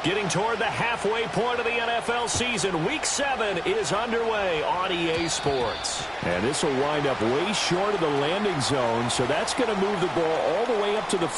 Getting toward the halfway point of the NFL season. Week 7 is underway on EA Sports. And this will wind up way short of the landing zone, so that's going to move the ball all the way up to the...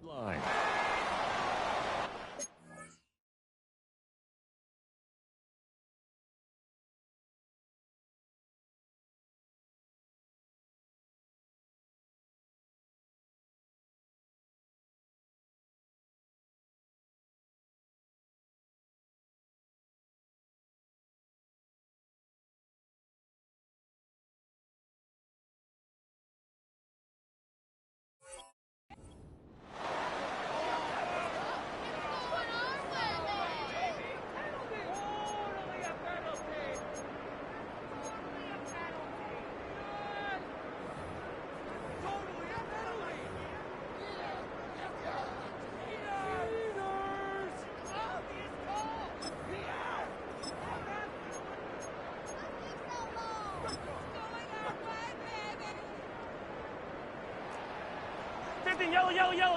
line.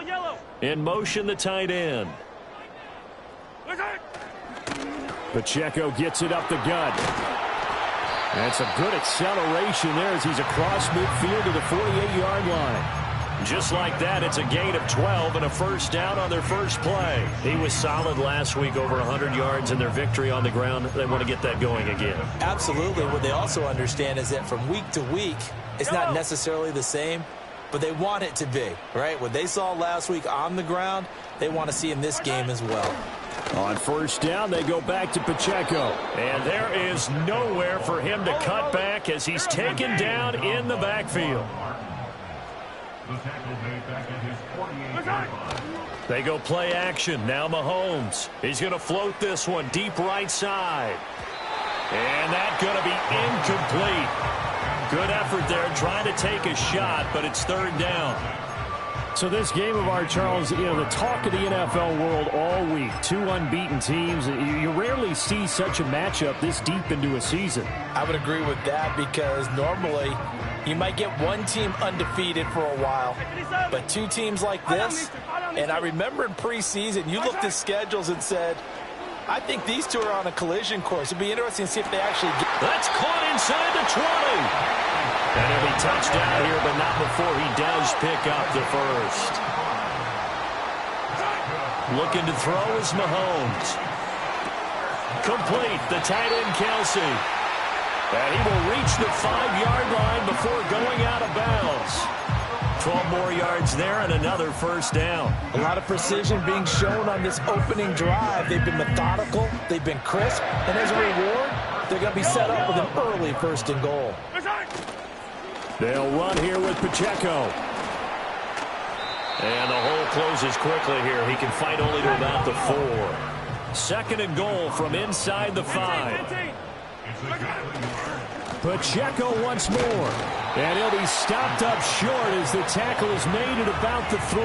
Yellow. In motion, the tight end. Pacheco gets it up the gut. That's a good acceleration there as he's across midfield to the 48-yard line. Just like that, it's a gain of 12 and a first down on their first play. He was solid last week, over 100 yards in their victory on the ground. They want to get that going again. Absolutely. What they also understand is that from week to week, it's not necessarily the same, but they want it to be, right? What they saw last week on the ground, they want to see in this game as well. On first down, they go back to Pacheco. And there is nowhere for him to cut back as he's taken down in the backfield. They go play action. Now Mahomes. He's going to float this one deep right side. And that's going to be incomplete. Good effort there, trying to take a shot, but it's third down. So this game of our, Charles, you know, the talk of the NFL world all week. Two unbeaten teams. You rarely see such a matchup this deep into a season. I would agree with that because normally you might get one team undefeated for a while, but two teams like this, and I remember in preseason you looked at schedules and said, I think these two are on a collision course. It'd be interesting to see if they actually get... That's caught inside the 20. And he'll be touchdown here, but not before he does pick up the first. Looking to throw is Mahomes. Complete, the tight end Kelsey. And he will reach the 5-yard line before going out of bounds. 12 more yards there and another first down. A lot of precision being shown on this opening drive. They've been methodical, they've been crisp, and as a reward, they're going to be set up with an early first and goal. They'll run here with Pacheco. And the hole closes quickly here. He can fight only to about the 4. Second and goal from inside the 5. Pacheco once more. And he'll be stopped up short as the tackle is made at about the 3.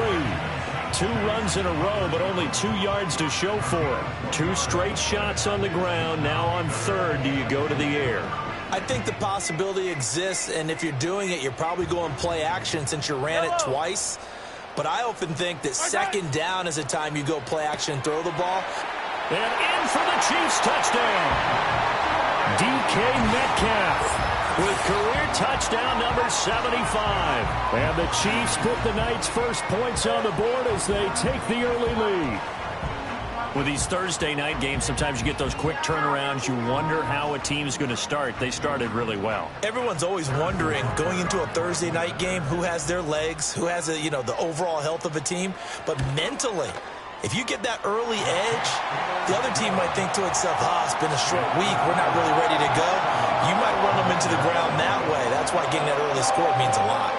2 runs in a row, but only 2 yards to show for it. 2 straight shots on the ground. Now on third, do you go to the air? I think the possibility exists, and if you're doing it, you're probably going play action since you ran it twice. But I often think that second down is a time you go play action and throw the ball. And in for the Chiefs touchdown. DK Metcalf with career touchdown number 75. And the Chiefs put the night's first points on the board as they take the early lead. With these Thursday night games, sometimes you get those quick turnarounds. You wonder how a team's going to start. They started really well. Everyone's always wondering, going into a Thursday night game, who has their legs, who has the overall health of a team. But mentally, If you get that early edge, the other team might think to itself, it's been a short week. We're not really ready to go. You might run them into the ground that way. That's why getting that early score means a lot.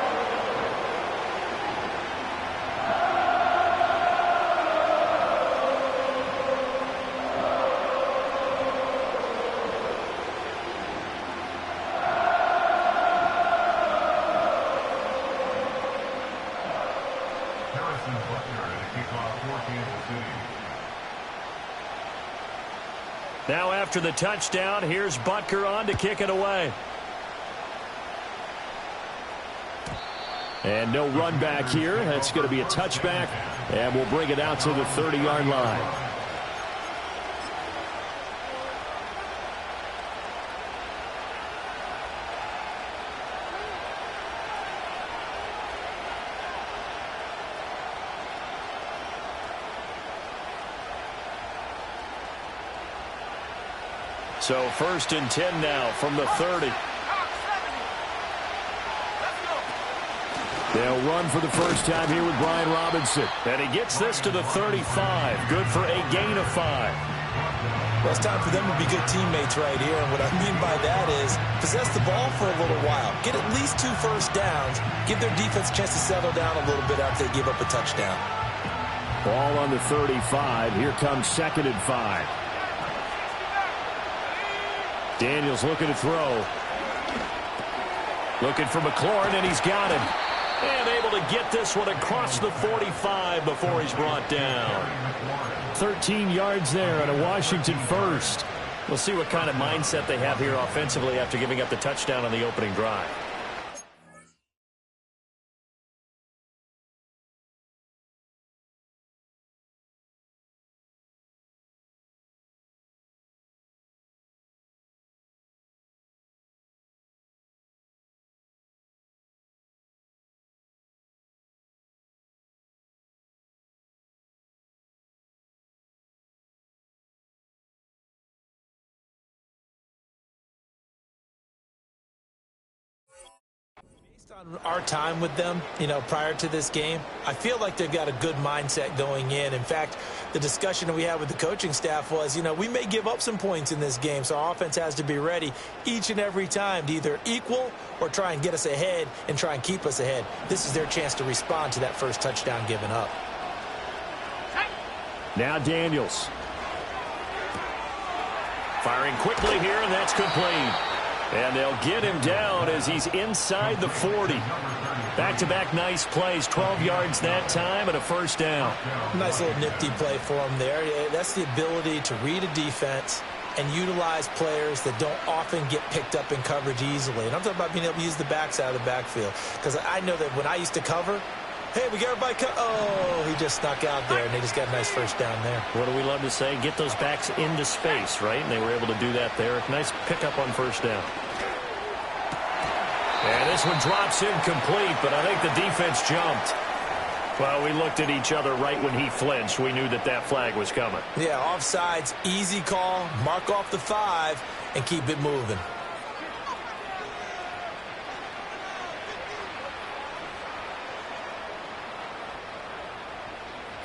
Now after the touchdown, here's Butker on to kick it away. And no run back here. That's going to be a touchback, and we'll bring it out to the 30-yard line. So 1st and 10 now from the 30. They'll run for the first time here with Brian Robinson. And he gets this to the 35. Good for a gain of 5. Well, it's time for them to be good teammates right here. And what I mean by that is possess the ball for a little while. Get at least 2 first downs. Give their defense a chance to settle down a little bit after they give up a touchdown. Ball on the 35. Here comes 2nd and 5. Daniels looking to throw. Looking for McLaurin, and he's got him. And able to get this one across the 45 before he's brought down. 13 yards there and a Washington first. We'll see what kind of mindset they have here offensively after giving up the touchdown on the opening drive. Based on our time with them, prior to this game, I feel like they've got a good mindset going in. In fact, the discussion that we had with the coaching staff was, we may give up some points in this game, so our offense has to be ready each and every time to either equal or try and get us ahead and try and keep us ahead. This is their chance to respond to that first touchdown given up. Now Daniels. Firing quickly here, and that's complete. And they'll get him down as he's inside the 40. Back-to-back nice plays, 12 yards that time and a first down. Nice little nifty play for him there. That's the ability to read a defense and utilize players that don't often get picked up in coverage easily. And I'm talking about being able to use the backside of the backfield. Because I know that when I used to cover, hey, we got everybody he just snuck out there, and they just got a nice first down there. What do we love to say? Get those backs into space, right? And they were able to do that there. Nice pickup on first down. And this one drops incomplete, but I think the defense jumped. Well, we looked at each other right when he flinched. We knew that that flag was coming. Yeah, offsides, easy call, mark off the 5, and keep it moving.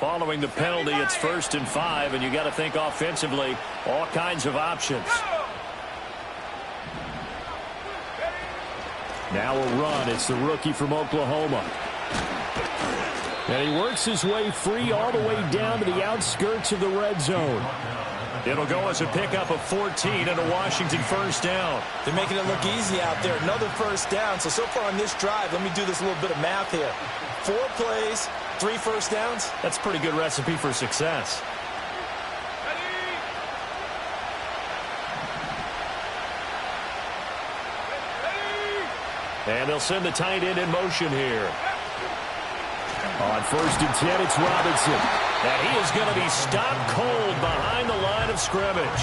Following the penalty, it's 1st and 5, and you got to think offensively, all kinds of options. Now a run. It's the rookie from Oklahoma. And he works his way free all the way down to the outskirts of the red zone. It'll go as a pickup of 14 and a Washington first down. They're making it look easy out there. Another first down. So far on this drive, let me do this little bit of math here. 4 plays, 3 first downs. That's a pretty good recipe for success. And they'll send the tight end in motion here. On 1st and 10, it's Robinson. And he is going to be stopped cold behind the line of scrimmage.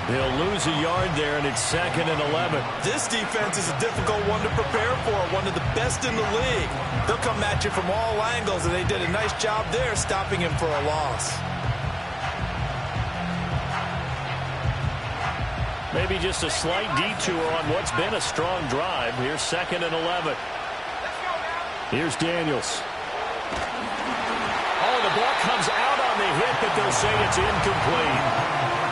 He'll lose a yard there, and it's 2nd and 11. This defense is a difficult one to prepare for, one of the best in the league. They'll come at you from all angles, and they did a nice job there stopping him for a loss. Maybe just a slight detour on what's been a strong drive. Here's 2nd and 11. Here's Daniels. Oh, the ball comes out on the hit, but will say it's incomplete.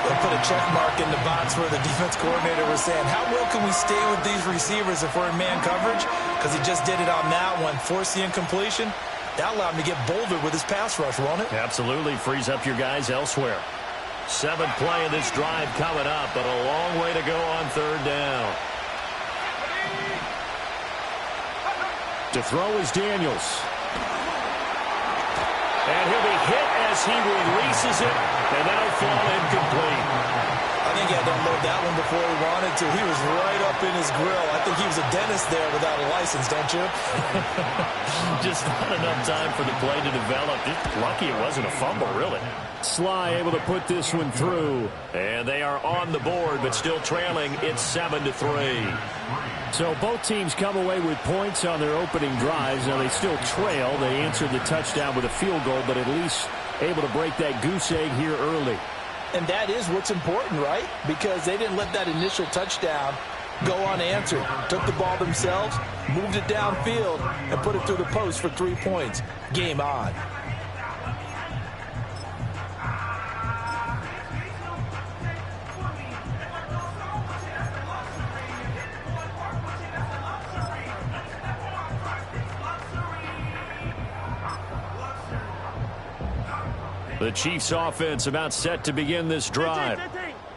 They'll put a check mark in the box where the defense coordinator was saying, how well can we stay with these receivers if we're in man coverage? Because he just did it on that one, forced the incompletion. That allowed him to get bolder with his pass rush, won't it? Absolutely. Frees up your guys elsewhere. 7th play of this drive coming up, but a long way to go on 3rd down. To throw is Daniels. And he'll be hit as he releases it, and that'll fall incomplete. I think he had to unload that one before he wanted to. He was right up in his grill. I think he was a dentist there without a license, don't you? Just not enough time for the play to develop. Just lucky it wasn't a fumble, really. Sly able to put this one through. And they are on the board, but still trailing. It's 7-3. So both teams come away with points on their opening drives. Now they still trail. They answered the touchdown with a field goal, but at least able to break that goose egg here early. And that is what's important, right? Because they didn't let that initial touchdown go unanswered. Took the ball themselves, moved it downfield, and put it through the post for 3 points. Game on. The Chiefs offense about set to begin this drive.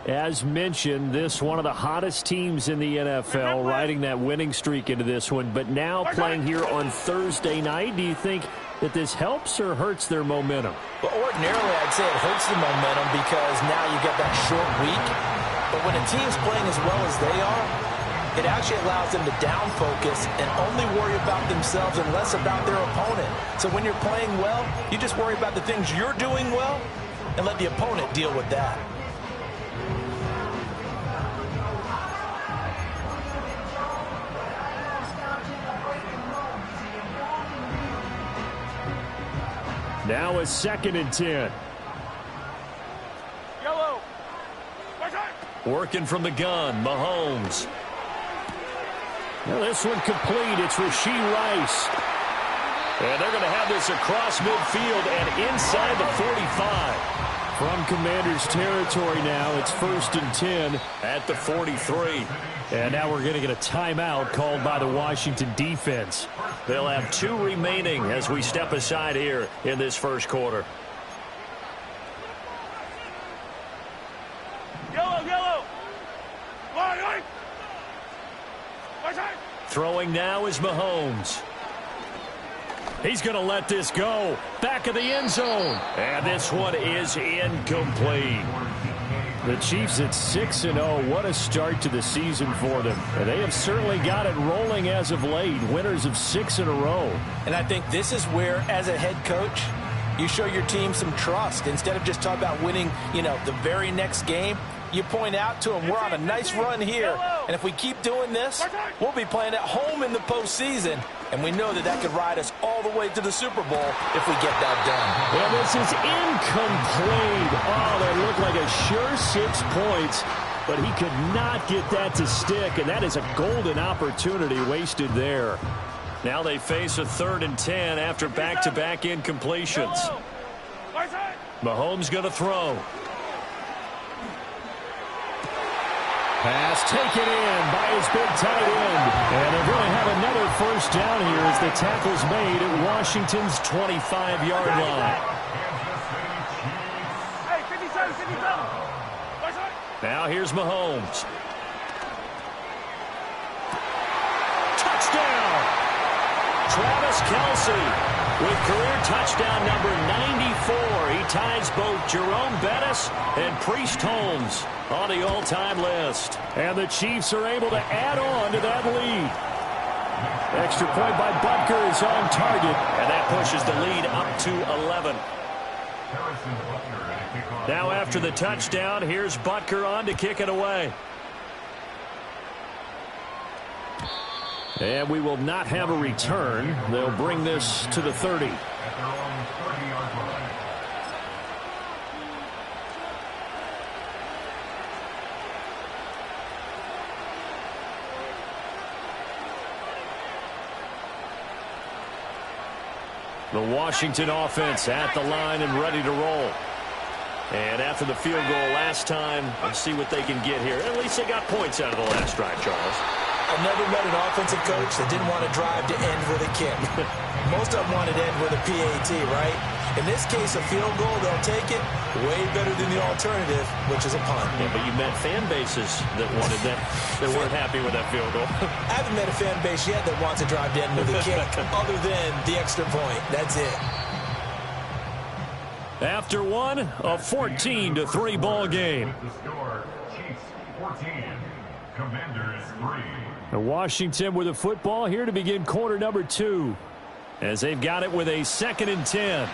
As mentioned, this one of the hottest teams in the NFL, riding that winning streak into this one, but now playing here on Thursday night. Do you think that this helps or hurts their momentum? Well, ordinarily, I'd say it hurts the momentum because now you get that short week. But when a team's playing as well as they are, it actually allows them to down focus and only worry about themselves and less about their opponent. So when you're playing well, you just worry about the things you're doing well and let the opponent deal with that. Now a 2nd and 10. Yellow. Working from the gun, Mahomes. Now this one complete. It's Rashee Rice. And they're going to have this across midfield and inside the 45. From Commanders territory now, it's 1st and 10 at the 43. And now we're going to get a timeout called by the Washington defense. They'll have 2 remaining as we step aside here in this first quarter. Yellow. Throwing now is Mahomes. He's going to let this go. Back of the end zone. And this one is incomplete. The Chiefs at 6-0. What a start to the season for them. And they have certainly got it rolling as of late. Winners of 6 in a row. And I think this is where, as a head coach, you show your team some trust. Instead of just talking about winning, the very next game, you point out to them, we're on a nice run here. And if we keep doing this, we'll be playing at home in the postseason. And we know that could ride us all the way to the Super Bowl if we get that done. Well, this is incomplete. Oh, that looked like a sure 6 points. But he could not get that to stick. And that is a golden opportunity wasted there. Now they face a 3rd and 10 after back-to-back incompletions. Mahomes going to throw. Pass taken in by his big tight end. And they're going to have another 1st down here as the tackle's made at Washington's 25-yard line. Now here's Mahomes. Touchdown! Travis Kelce with career touchdown number 94. He ties both Jerome Bettis and Priest Holmes on the all-time list. And the Chiefs are able to add on to that lead. Extra point by Butker is on target. And that pushes the lead up to 11. Now after the touchdown, here's Butker on to kick it away. And we will not have a return. They'll bring this to the 30. The Washington offense at the line and ready to roll. And after the field goal last time, let's see what they can get here. At least they got points out of the last drive, Charles. I've never met an offensive coach that didn't want to drive to end with a kick. Most of them wanted to end with a PAT, right? In this case, a field goal, they'll take it way better than the alternative, which is a punt. Yeah, but you met fan bases that wanted that, that weren't happy with that field goal. I haven't met a fan base yet that wants to drive to end with a kick other than the extra point. That's it. After one, a 14-3 ball game. The score, Chiefs 14, Commanders 3. And Washington with a football here to begin quarter number 2. As they've got it with a 2nd and 10.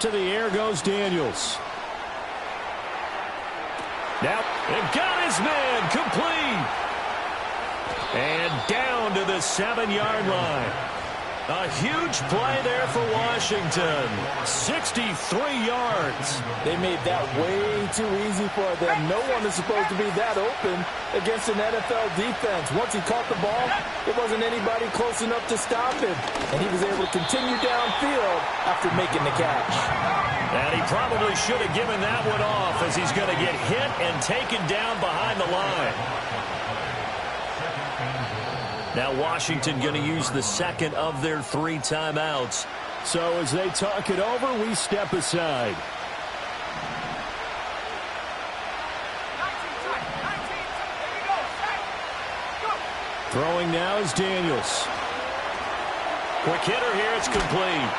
To the air goes Daniels. Now, they've got his man complete. And down to the 7-yard line. A huge play there for Washington. 63 yards. They made that way too easy for them. No one is supposed to be that open against an NFL defense. Once he caught the ball, there wasn't anybody close enough to stop him. And he was able to continue downfield after making the catch. And he probably should have given that one off as he's going to get hit and taken down behind the line. Now Washington going to use the second of their 3 timeouts. So as they talk it over, we step aside. Throwing now is Daniels. Quick hitter here, it's complete.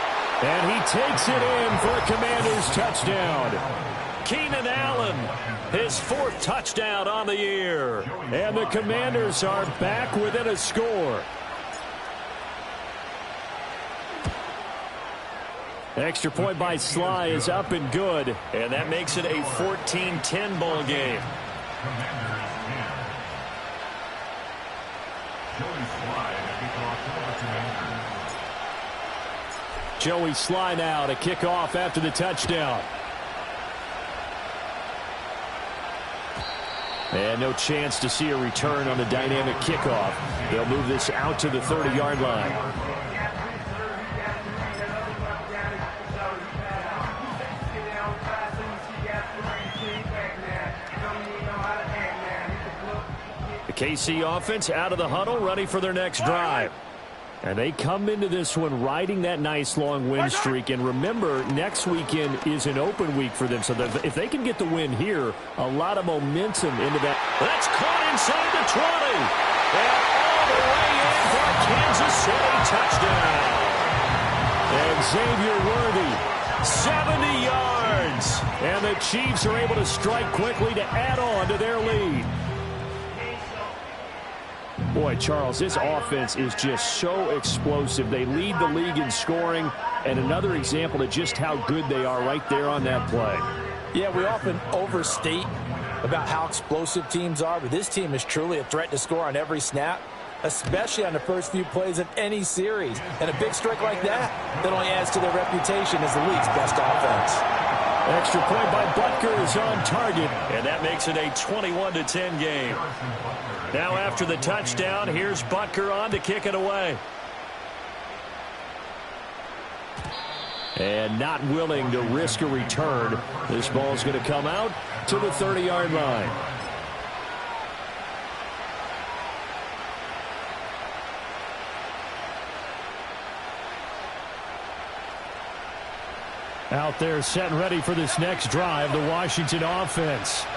And he takes it in for a Commanders touchdown. Keenan Allen, his 4th touchdown on the year. And the Commanders are back within a score. Extra point by Sly is up and good. And that makes it a 14-10 ball game. Joey Sly now to kick off after the touchdown. And no chance to see a return on the dynamic kickoff. They'll move this out to the 30-yard line. The KC offense out of the huddle, ready for their next drive. And they come into this one riding that nice long win streak. And remember, next weekend is an open week for them. So if they can get the win here, a lot of momentum into that. That's caught inside the 20. And all the way in for a Kansas City touchdown. And Xavier Worthy, 70 yards. And the Chiefs are able to strike quickly to add on to their lead. Boy, Charles, this offense is just so explosive. They lead the league in scoring, and another example of just how good they are right there on that play. Yeah, we often overstate about how explosive teams are, but this team is truly a threat to score on every snap, especially on the first few plays of any series. And a big strike like that only adds to their reputation as the league's best offense. Extra point by Butker is on target. And that makes it a 21-10 game. Now after the touchdown, here's Butker on to kick it away. And not willing to risk a return. This ball's going to come out to the 30-yard line. Out there set and ready for this next drive, the Washington offense.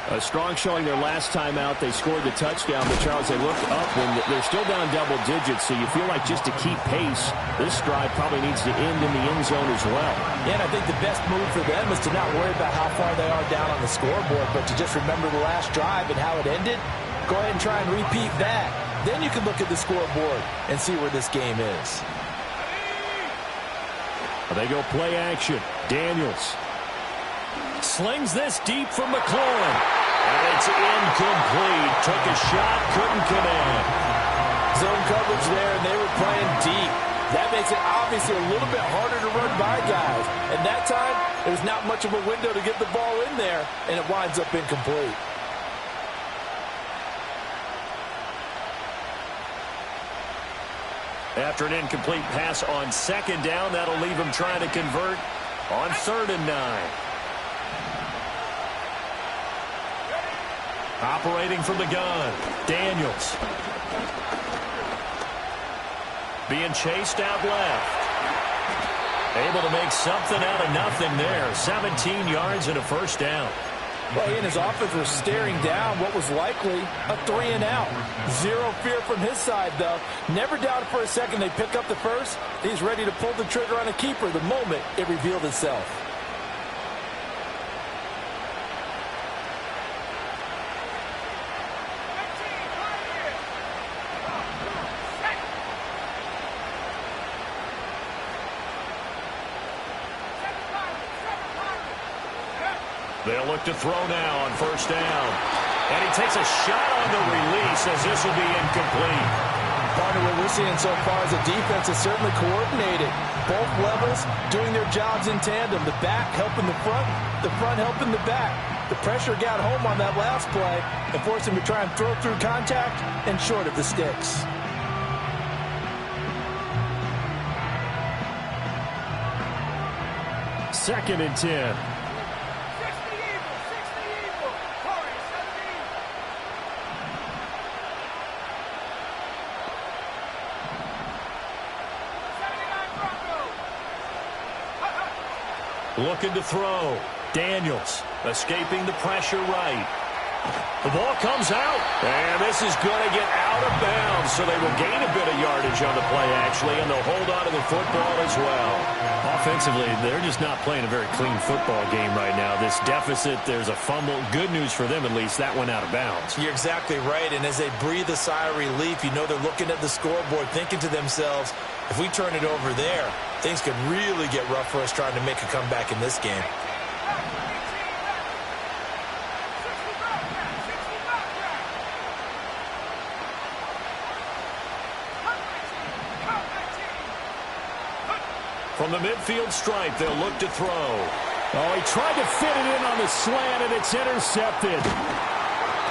A strong showing their last time out. They scored the touchdown, but Charles, they looked up when they're still down double digits, so you feel like just to keep pace, this drive probably needs to end in the end zone as well. Yeah, and I think the best move for them is to not worry about how far they are down on the scoreboard, but to just remember the last drive and how it ended. Go ahead and try and repeat that. Then you can look at the scoreboard and see where this game is. They go play action. Daniels slings this deep from McLaurin. And it's incomplete. Took a shot, couldn't connect. Zone coverage there, and they were playing deep. That makes it obviously a little bit harder to run by guys. And that time, there's not much of a window to get the ball in there, and it winds up incomplete. After an incomplete pass on second down, that'll leave him trying to convert on 3rd and 9. Operating from the gun, Daniels. Being chased out left. Able to make something out of nothing there. 17 yards and a first down. Well, he and his offense were staring down what was likely a 3-and-out. Zero fear from his side, though. Never doubted for a second they pick up the first. He's ready to pull the trigger on a keeper the moment it revealed itself. They'll look to throw now on 1st down. And he takes a shot on the release as this will be incomplete. Partner, what we're seeing so far is the defense is certainly coordinated. Both levels doing their jobs in tandem. The back helping the front helping the back. The pressure got home on that last play and forced him to try and throw through contact and short of the sticks. Second and 10. Looking to throw. Daniels escaping the pressure right. The ball comes out. And this is going to get out of bounds. So they will gain a bit of yardage on the play, actually, and they'll hold on to the football as well. Offensively, they're just not playing a very clean football game right now. This deficit, there's a fumble. Good news for them, at least. That went out of bounds. You're exactly right. And as they breathe a sigh of relief, you know they're looking at the scoreboard, thinking to themselves, if we turn it over there, things could really get rough for us trying to make a comeback in this game. From the midfield stripe, they'll look to throw. Oh, he tried to fit it in on the slant, and it's intercepted.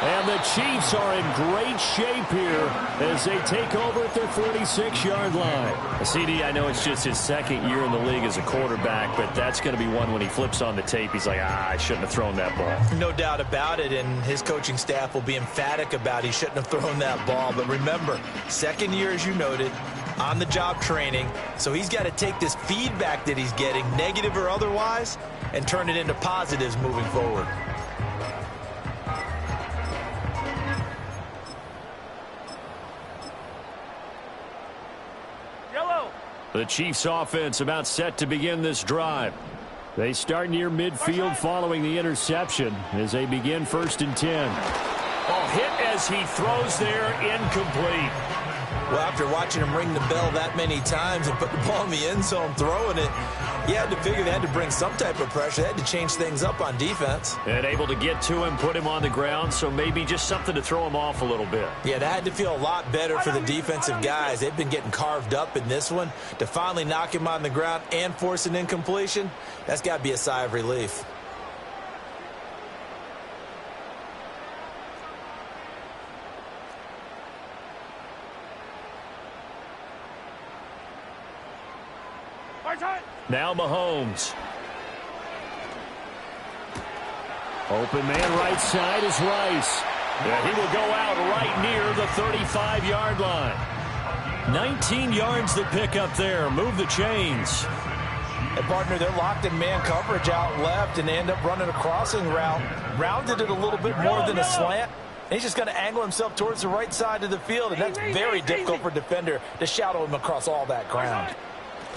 And the Chiefs are in great shape here as they take over at their 46-yard line. CD, I know it's just his second year in the league as a quarterback, but that's going to be one when he flips on the tape. He's like, I shouldn't have thrown that ball. No doubt about it, and his coaching staff will be emphatic about he shouldn't have thrown that ball. But remember, second year, as you noted, on-the-job training, so he's got to take this feedback that he's getting, negative or otherwise, and turn it into positives moving forward. The Chiefs offense about set to begin this drive. They start near midfield following the interception as they begin 1st and 10. Oh, hit as he throws there, incomplete. Well, after watching him ring the bell that many times and put the ball in the end zone throwing it, you had to figure they had to bring some type of pressure. They had to change things up on defense. And able to get to him, put him on the ground, so maybe just something to throw him off a little bit. Yeah, that had to feel a lot better for the defensive guys. They've been getting carved up in this one. To finally knock him on the ground and force an incompletion, that's got to be a sigh of relief. Now Mahomes. Open man right side is Rice. Yeah, he will go out right near the 35-yard line. 19 yards to pick up there. Move the chains. And partner, they're locked in man coverage out left, and they end up running a crossing route. Rounded it a little bit more than a slant. And he's just going to angle himself towards the right side of the field, and that's very difficult for a defender to shadow him across all that ground.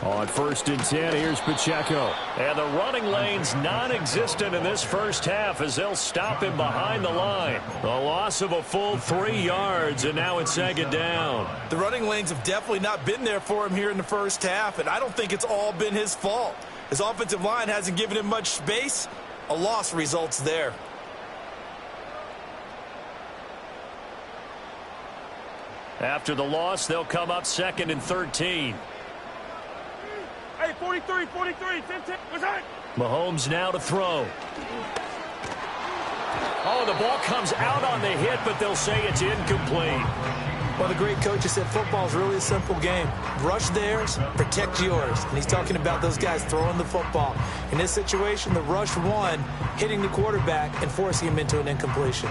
On 1st and 10, here's Pacheco. And the running lane's non-existent in this first half as they'll stop him behind the line. A loss of a full 3 yards, and now it's 2nd down. The running lanes have definitely not been there for him here in the first half, and I don't think it's all been his fault. His offensive line hasn't given him much space. A loss results there. After the loss, they'll come up 2nd and 13. Hey, 43, 15. Mahomes now to throw. Oh, the ball comes out on the hit, but they'll say it's incomplete. Well, the great coach has said football is really a simple game. Rush theirs, protect yours. And he's talking about those guys throwing the football. In this situation, the rush won, hitting the quarterback and forcing him into an incompletion.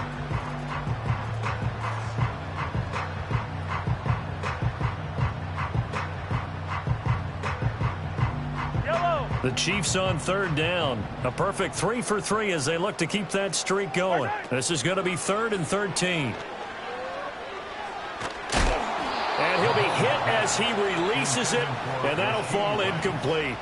The Chiefs on 3rd down. A perfect 3 for 3 as they look to keep that streak going. This is going to be 3rd and 13. And he'll be hit as he releases it, and that'll fall incomplete.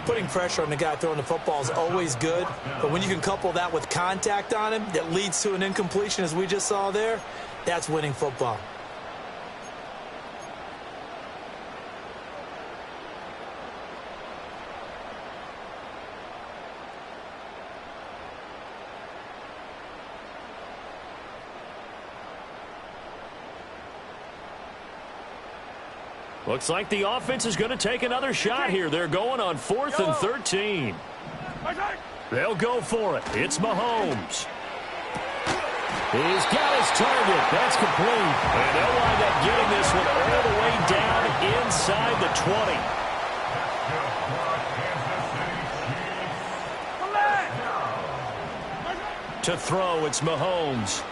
Putting pressure on the guy throwing the football is always good, but when you can couple that with contact on him that leads to an incompletion as we just saw there, that's winning football. Looks like the offense is going to take another shot here. They're going on 4th and 13. They'll go for it. It's Mahomes. He's got his target. That's complete. And they'll wind up getting this one all the way down inside the 20. To throw, it's Mahomes.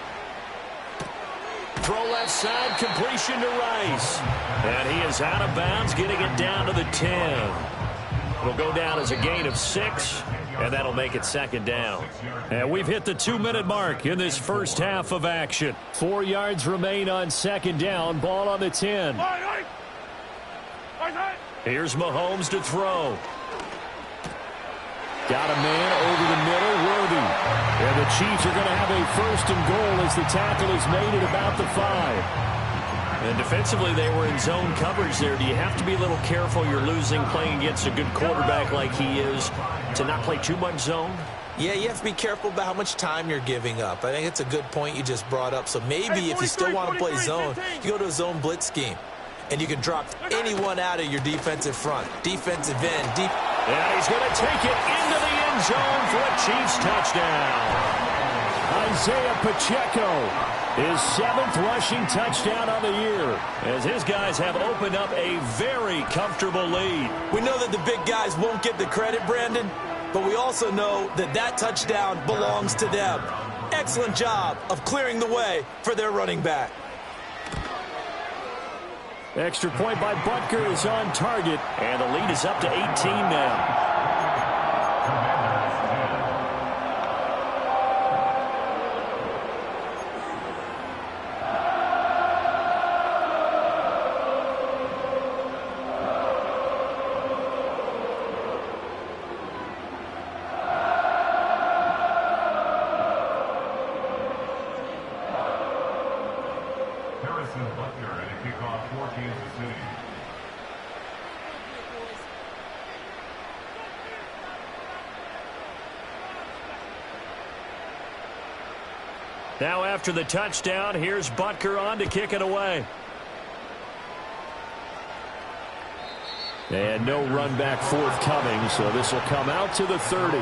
Throw left side, completion to Rice. And he is out of bounds, getting it down to the 10. It'll go down as a gain of 6, and that'll make it 2nd down. And we've hit the 2-minute mark in this first half of action. 4 yards remain on 2nd down. Ball on the 10. Here's Mahomes to throw. Got a man over the middle, Worthy. And the Chiefs are going to have a 1st and goal as the tackle is made at about the 5. And defensively, they were in zone coverage there. Do you have to be a little careful? You're losing playing against a good quarterback like he is to not play too much zone? Yeah, you have to be careful about how much time you're giving up. I think it's a good point you just brought up. So maybe if you still want to play zone, you go to a zone blitz scheme. And you can drop anyone out of your defensive front. Defensive end, deep. And he's going to take it into the end zone for a Chiefs touchdown. Isaiah Pacheco, his 7th rushing touchdown on the year. As his guys have opened up a very comfortable lead. We know that the big guys won't get the credit, Brandon, but we also know that that touchdown belongs to them. Excellent job of clearing the way for their running back. Extra point by Butker is on target. And the lead is up to 18 now. Now after the touchdown, here's Butker on to kick it away. And no run back forthcoming, so this will come out to the 30.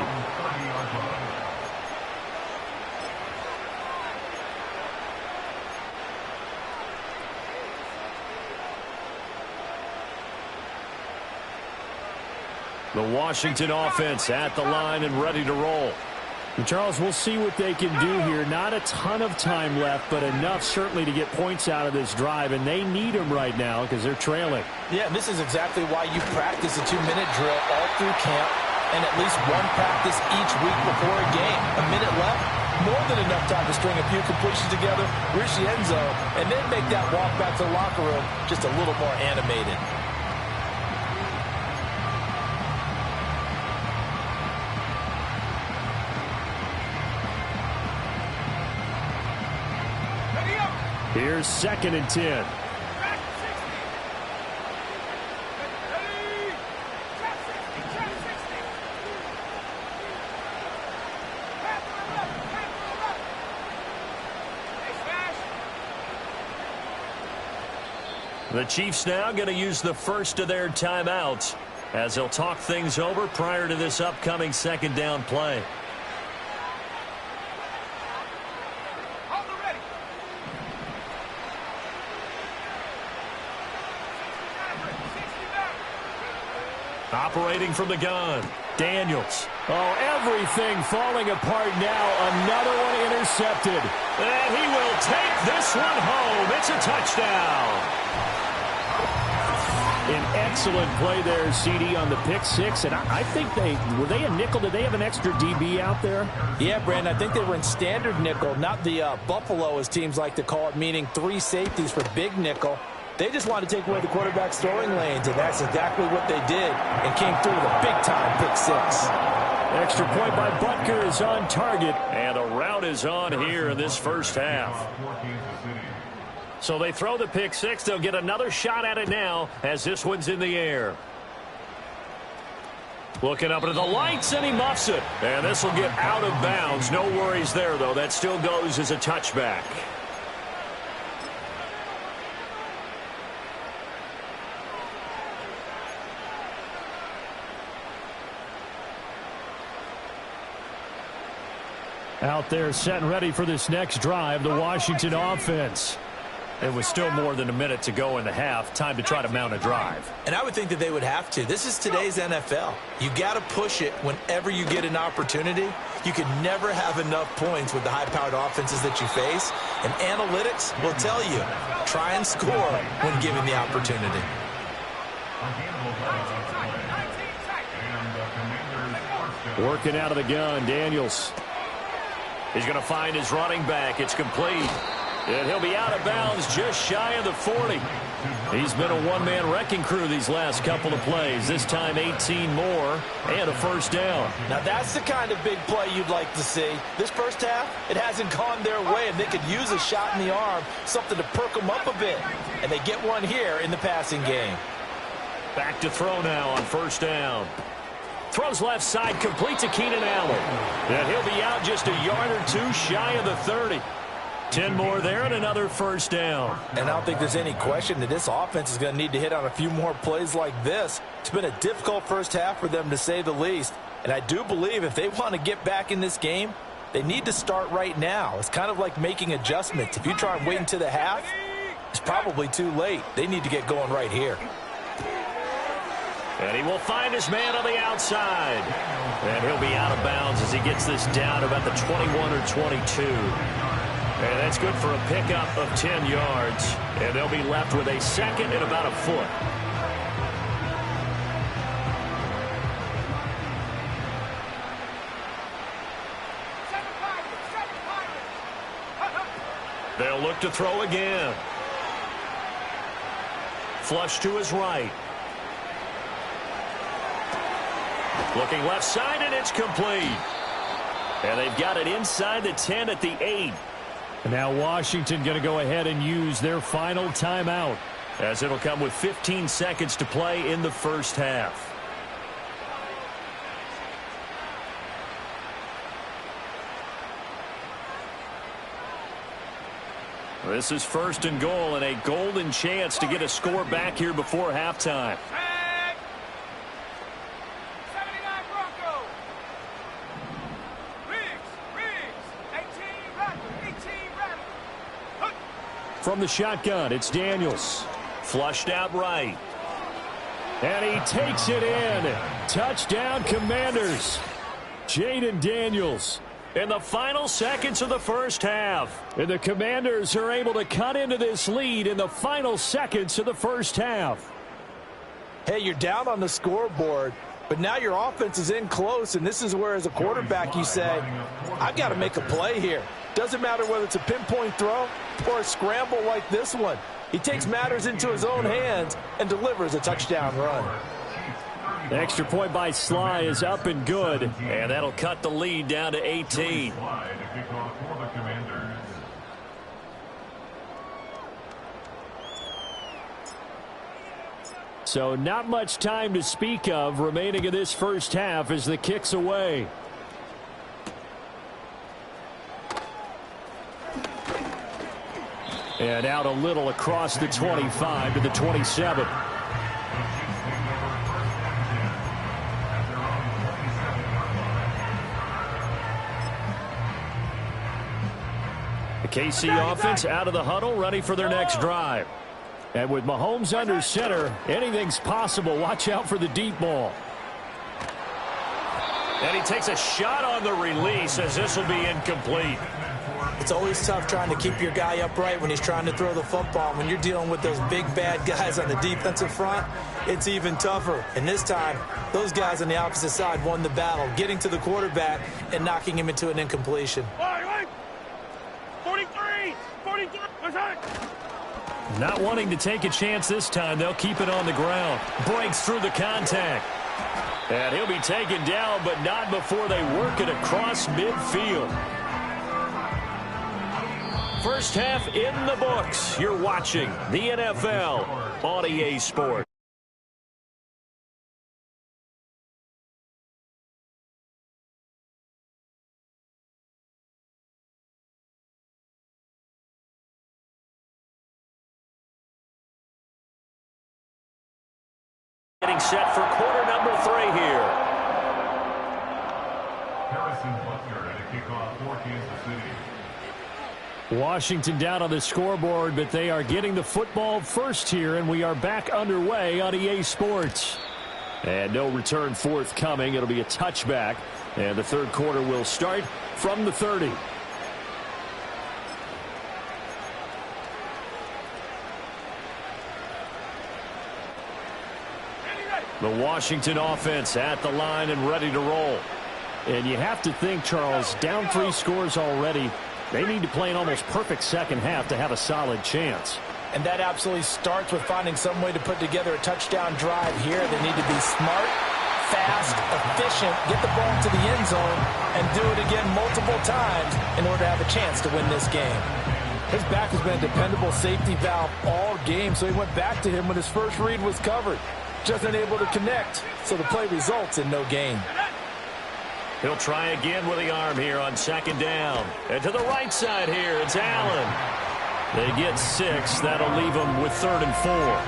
The Washington offense at the line and ready to roll. And Charles, we'll see what they can do here. Not a ton of time left, but enough certainly to get points out of this drive, and they need them right now because they're trailing. Yeah, and this is exactly why you practice a 2-minute drill all through camp and at least one practice each week before a game. A minute left, more than enough time to string a few completions together, reach the end zone, and then make that walk back to the locker room just a little more animated. Here's 2nd and 10. The Chiefs now going to use the first of their timeouts as they'll talk things over prior to this upcoming 2nd down play. Operating from the gun, Daniels. Oh, everything falling apart now. Another one intercepted. And he will take this one home. It's a touchdown. An excellent play there, CD, on the pick six. And I think were they a nickel? Did they have an extra DB out there? Yeah, Brandon, I think they were in standard nickel, not the Buffalo, as teams like to call it, meaning 3 safeties for big nickel. They just wanted to take away the quarterback's throwing lanes, and that's exactly what they did, and came through with a big-time pick six. Extra point by Butker is on target. And a route is on here in this first half. So they throw the pick six. They'll get another shot at it now as this one's in the air. Looking up into the lights, and he muffs it. And this will get out of bounds. No worries there, though. That still goes as a touchback. Out there set and ready for this next drive, the Washington offense. It was still more than a minute to go in the half. Time to try to mount a drive. And I would think that they would have to. This is today's NFL. You got to push it whenever you get an opportunity. You can never have enough points with the high-powered offenses that you face. And analytics will tell you, try and score when given the opportunity. Working out of the gun, Daniels. He's going to find his running back. It's complete. And he'll be out of bounds just shy of the 40. He's been a one-man wrecking crew these last couple of plays. This time 18 more and a first down. Now that's the kind of big play you'd like to see. This first half, it hasn't gone their way, and they could use a shot in the arm, something to perk them up a bit. And they get one here in the passing game. Back to throw now on first down. Throws left side, complete to Keenan Allen. And he'll be out just a yard or two shy of the 30. 10 more there and another first down. And I don't think there's any question that this offense is going to need to hit on a few more plays like this. It's been a difficult first half for them, to say the least. And I do believe if they want to get back in this game, they need to start right now. It's kind of like making adjustments. If you try and wait until the half, it's probably too late. They need to get going right here. And he will find his man on the outside. And he'll be out of bounds as he gets this down to about the 21 or 22. And that's good for a pickup of 10 yards. And they'll be left with a second and about a foot. They'll look to throw again. Flush to his right. Looking left side, and it's complete. And they've got it inside the 10 at the 8. And now Washington going to go ahead and use their final timeout, as it'll come with 15 seconds to play in the first half. This is first and goal, and a golden chance to get a score back here before halftime. From the shotgun, it's Daniels. Flushed out right. And he takes it in. Touchdown, Commanders. Jaden Daniels. In the final seconds of the first half. And the Commanders are able to cut into this lead in the final seconds of the first half. Hey, you're down on the scoreboard, but now your offense is in close, and this is where, as a quarterback, you say, I've got to make a play here. Doesn't matter whether it's a pinpoint throw or a scramble like this one. He takes matters into his own hands and delivers a touchdown run. The extra point by Sly is up and good. And that'll cut the lead down to 18. So not much time to speak of remaining in this first half as the kick's away. And out a little across the 25 to the 27. The KC offense out of the huddle, ready for their next drive. And with Mahomes under center, anything's possible. Watch out for the deep ball. And he takes a shot on the release as this will be incomplete. It's always tough trying to keep your guy upright when he's trying to throw the football. When you're dealing with those big, bad guys on the defensive front, it's even tougher. And this time, those guys on the opposite side won the battle, getting to the quarterback and knocking him into an incompletion. 43! 43! Not wanting to take a chance this time. They'll keep it on the ground. Breaks through the contact. And he'll be taken down, but not before they work it across midfield. First half in the books. You're watching the NFL on EA Sports. Getting set for quarter number 3 here. Harrison Butler at a kickoff for Kansas City. Washington down on the scoreboard, but they are getting the football first here, and we are back underway on EA Sports. And no return forthcoming. It'll be a touchback, and the third quarter will start from the 30. The Washington offense at the line and ready to roll. And you have to think, Charles, down 3 scores already. They need to play an almost perfect second half to have a solid chance. And that absolutely starts with finding some way to put together a touchdown drive here. They need to be smart, fast, efficient, get the ball to the end zone, and do it again multiple times in order to have a chance to win this game. His back has been a dependable safety valve all game, so he went back to him when his first read was covered. Just unable to connect, so the play results in no gain. He'll try again with the arm here on second down. And to the right side here, it's Allen. They get 6. That'll leave them with 3rd and 4.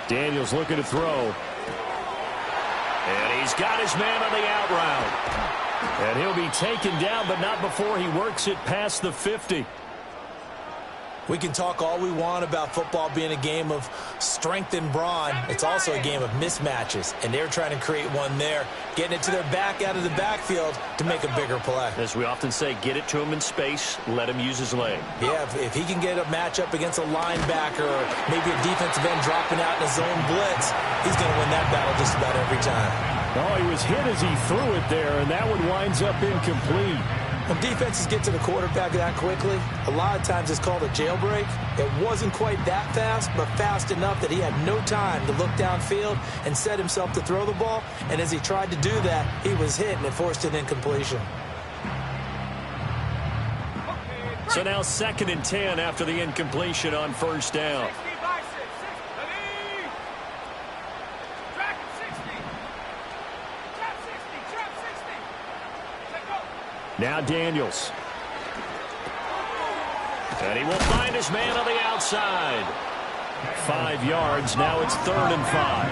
Daniels looking to throw. And he's got his man on the out route. And he'll be taken down, but not before he works it past the 50. We can talk all we want about football being a game of strength and brawn. It's also a game of mismatches, and they're trying to create one there, getting it to their back out of the backfield to make a bigger play. As we often say, get it to him in space, let him use his leg. Yeah, if he can get a matchup against a linebacker or maybe a defensive end dropping out in a zone blitz, he's going to win that battle just about every time. Oh, he was hit as he threw it there, and that one winds up incomplete. When defenses get to the quarterback that quickly, a lot of times it's called a jailbreak. It wasn't quite that fast, but fast enough that he had no time to look downfield and set himself to throw the ball. And as he tried to do that, he was hit and it forced an incompletion. So now 2nd and 10 after the incompletion on first down. Now Daniels. And he will find his man on the outside. 5 yards. Now it's 3rd and 5.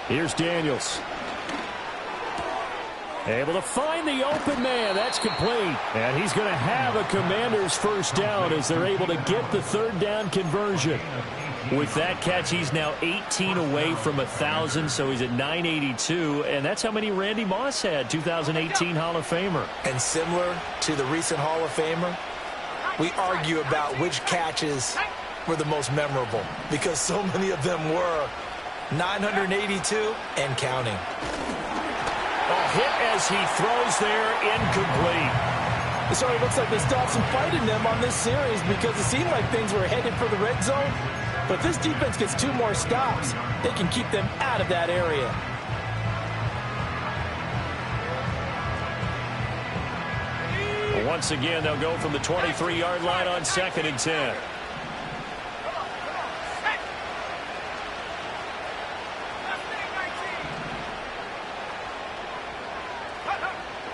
Here's Daniels. Able to find the open man. That's complete. And he's going to have a Commander's first down as they're able to get the 3rd down conversion. With that catch, he's now 18 away from 1,000, so he's at 982, and that's how many Randy Moss had, 2018 Hall of Famer. And similar to the recent Hall of Famer, we argue about which catches were the most memorable because so many of them were. 982 and counting. A hit as he throws there, incomplete. It certainly looks like they still have some fight in them on this series because it seemed like things were headed for the red zone. But this defense gets 2 more stops. They can keep them out of that area. Once again, they'll go from the 23-yard line on 2nd and 10.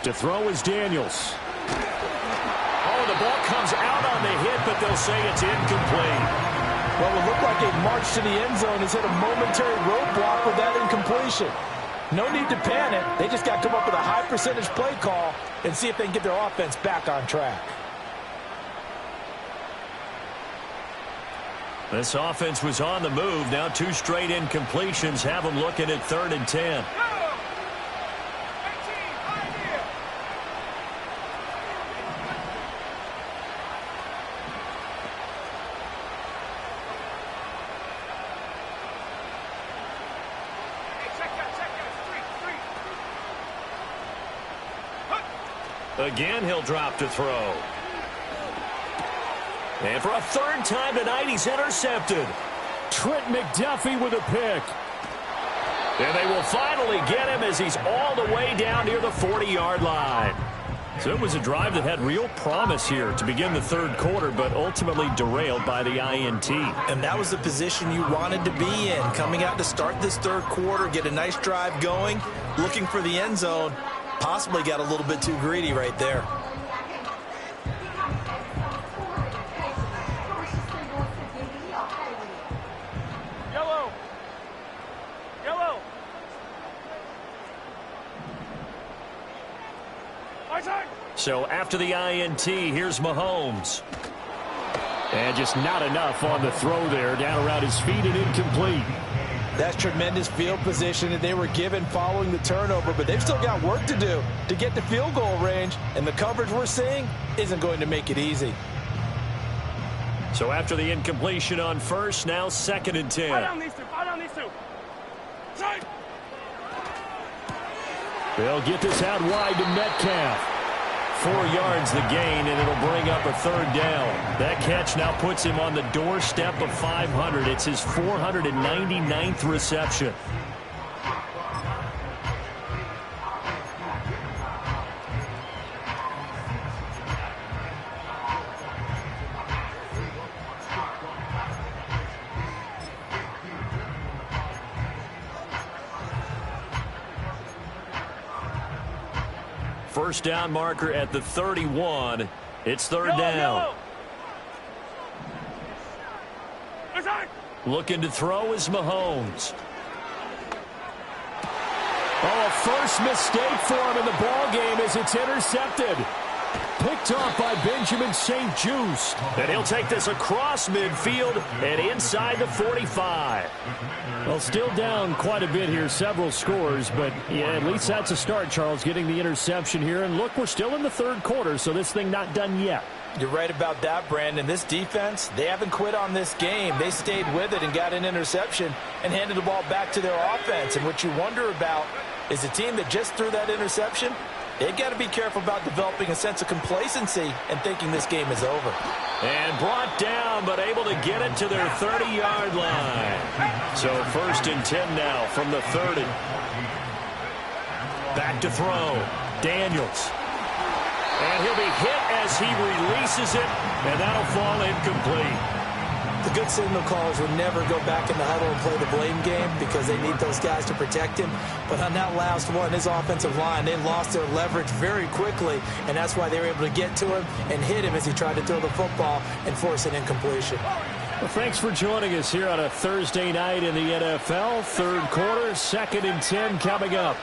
To throw is Daniels. Oh, the ball comes out on the hit, but they'll say it's incomplete. Well, it looked like a march to the end zone has hit a momentary roadblock with that incompletion. No need to panic. They just got to come up with a high percentage play call and see if they can get their offense back on track. This offense was on the move. Now 2 straight incompletions have them looking at 3rd and 10. Again, he'll drop to throw. And for a 3rd time tonight, he's intercepted. Trent McDuffie with a pick. And they will finally get him as he's all the way down near the 40-yard line. So it was a drive that had real promise here to begin the 3rd quarter, but ultimately derailed by the INT. And that was the position you wanted to be in. Coming out to start this 3rd quarter, get a nice drive going, looking for the end zone. Possibly got a little bit too greedy right there. Yellow. Yellow. So after the INT, here's Mahomes. And just not enough on the throw there. Down around his feet and incomplete. That's tremendous field position that they were given following the turnover, but they've still got work to do to get to field goal range, and the coverage we're seeing isn't going to make it easy. So after the incompletion on 1st, now 2nd and 10. Fire down these two. Fire down these two. Straight. They'll get this out wide to Metcalf. 4 yards the gain, and it'll bring up a 3rd down. That catch now puts him on the doorstep of 500. It's his 499th reception. First down marker at the 31. It's 3rd down. Looking to throw is Mahomes. Oh, a first mistake for him in the ball game as it's intercepted. Picked off by Benjamin St-Juste. And he'll take this across midfield and inside the 45. Well, still down quite a bit here, several scores, but yeah, at least that's a start, Charles, getting the interception here. And look, we're still in the 3rd quarter, so this thing not done yet. You're right about that, Brandon. This defense, they haven't quit on this game. They stayed with it and got an interception and handed the ball back to their offense. And what you wonder about is the team that just threw that interception, they've got to be careful about developing a sense of complacency and thinking this game is over. And brought down, but able to get it to their 30-yard line. So 1st and 10 now from the 30. Back to throw. Daniels. And he'll be hit as he releases it, and that'll fall incomplete. The good signal callers would never go back in the huddle and play the blame game because they need those guys to protect him. But on that last one, his offensive line, they lost their leverage very quickly, and that's why they were able to get to him and hit him as he tried to throw the football and force an incompletion. Well, thanks for joining us here on a Thursday night in the NFL. 3rd quarter, 2nd and 10 coming up.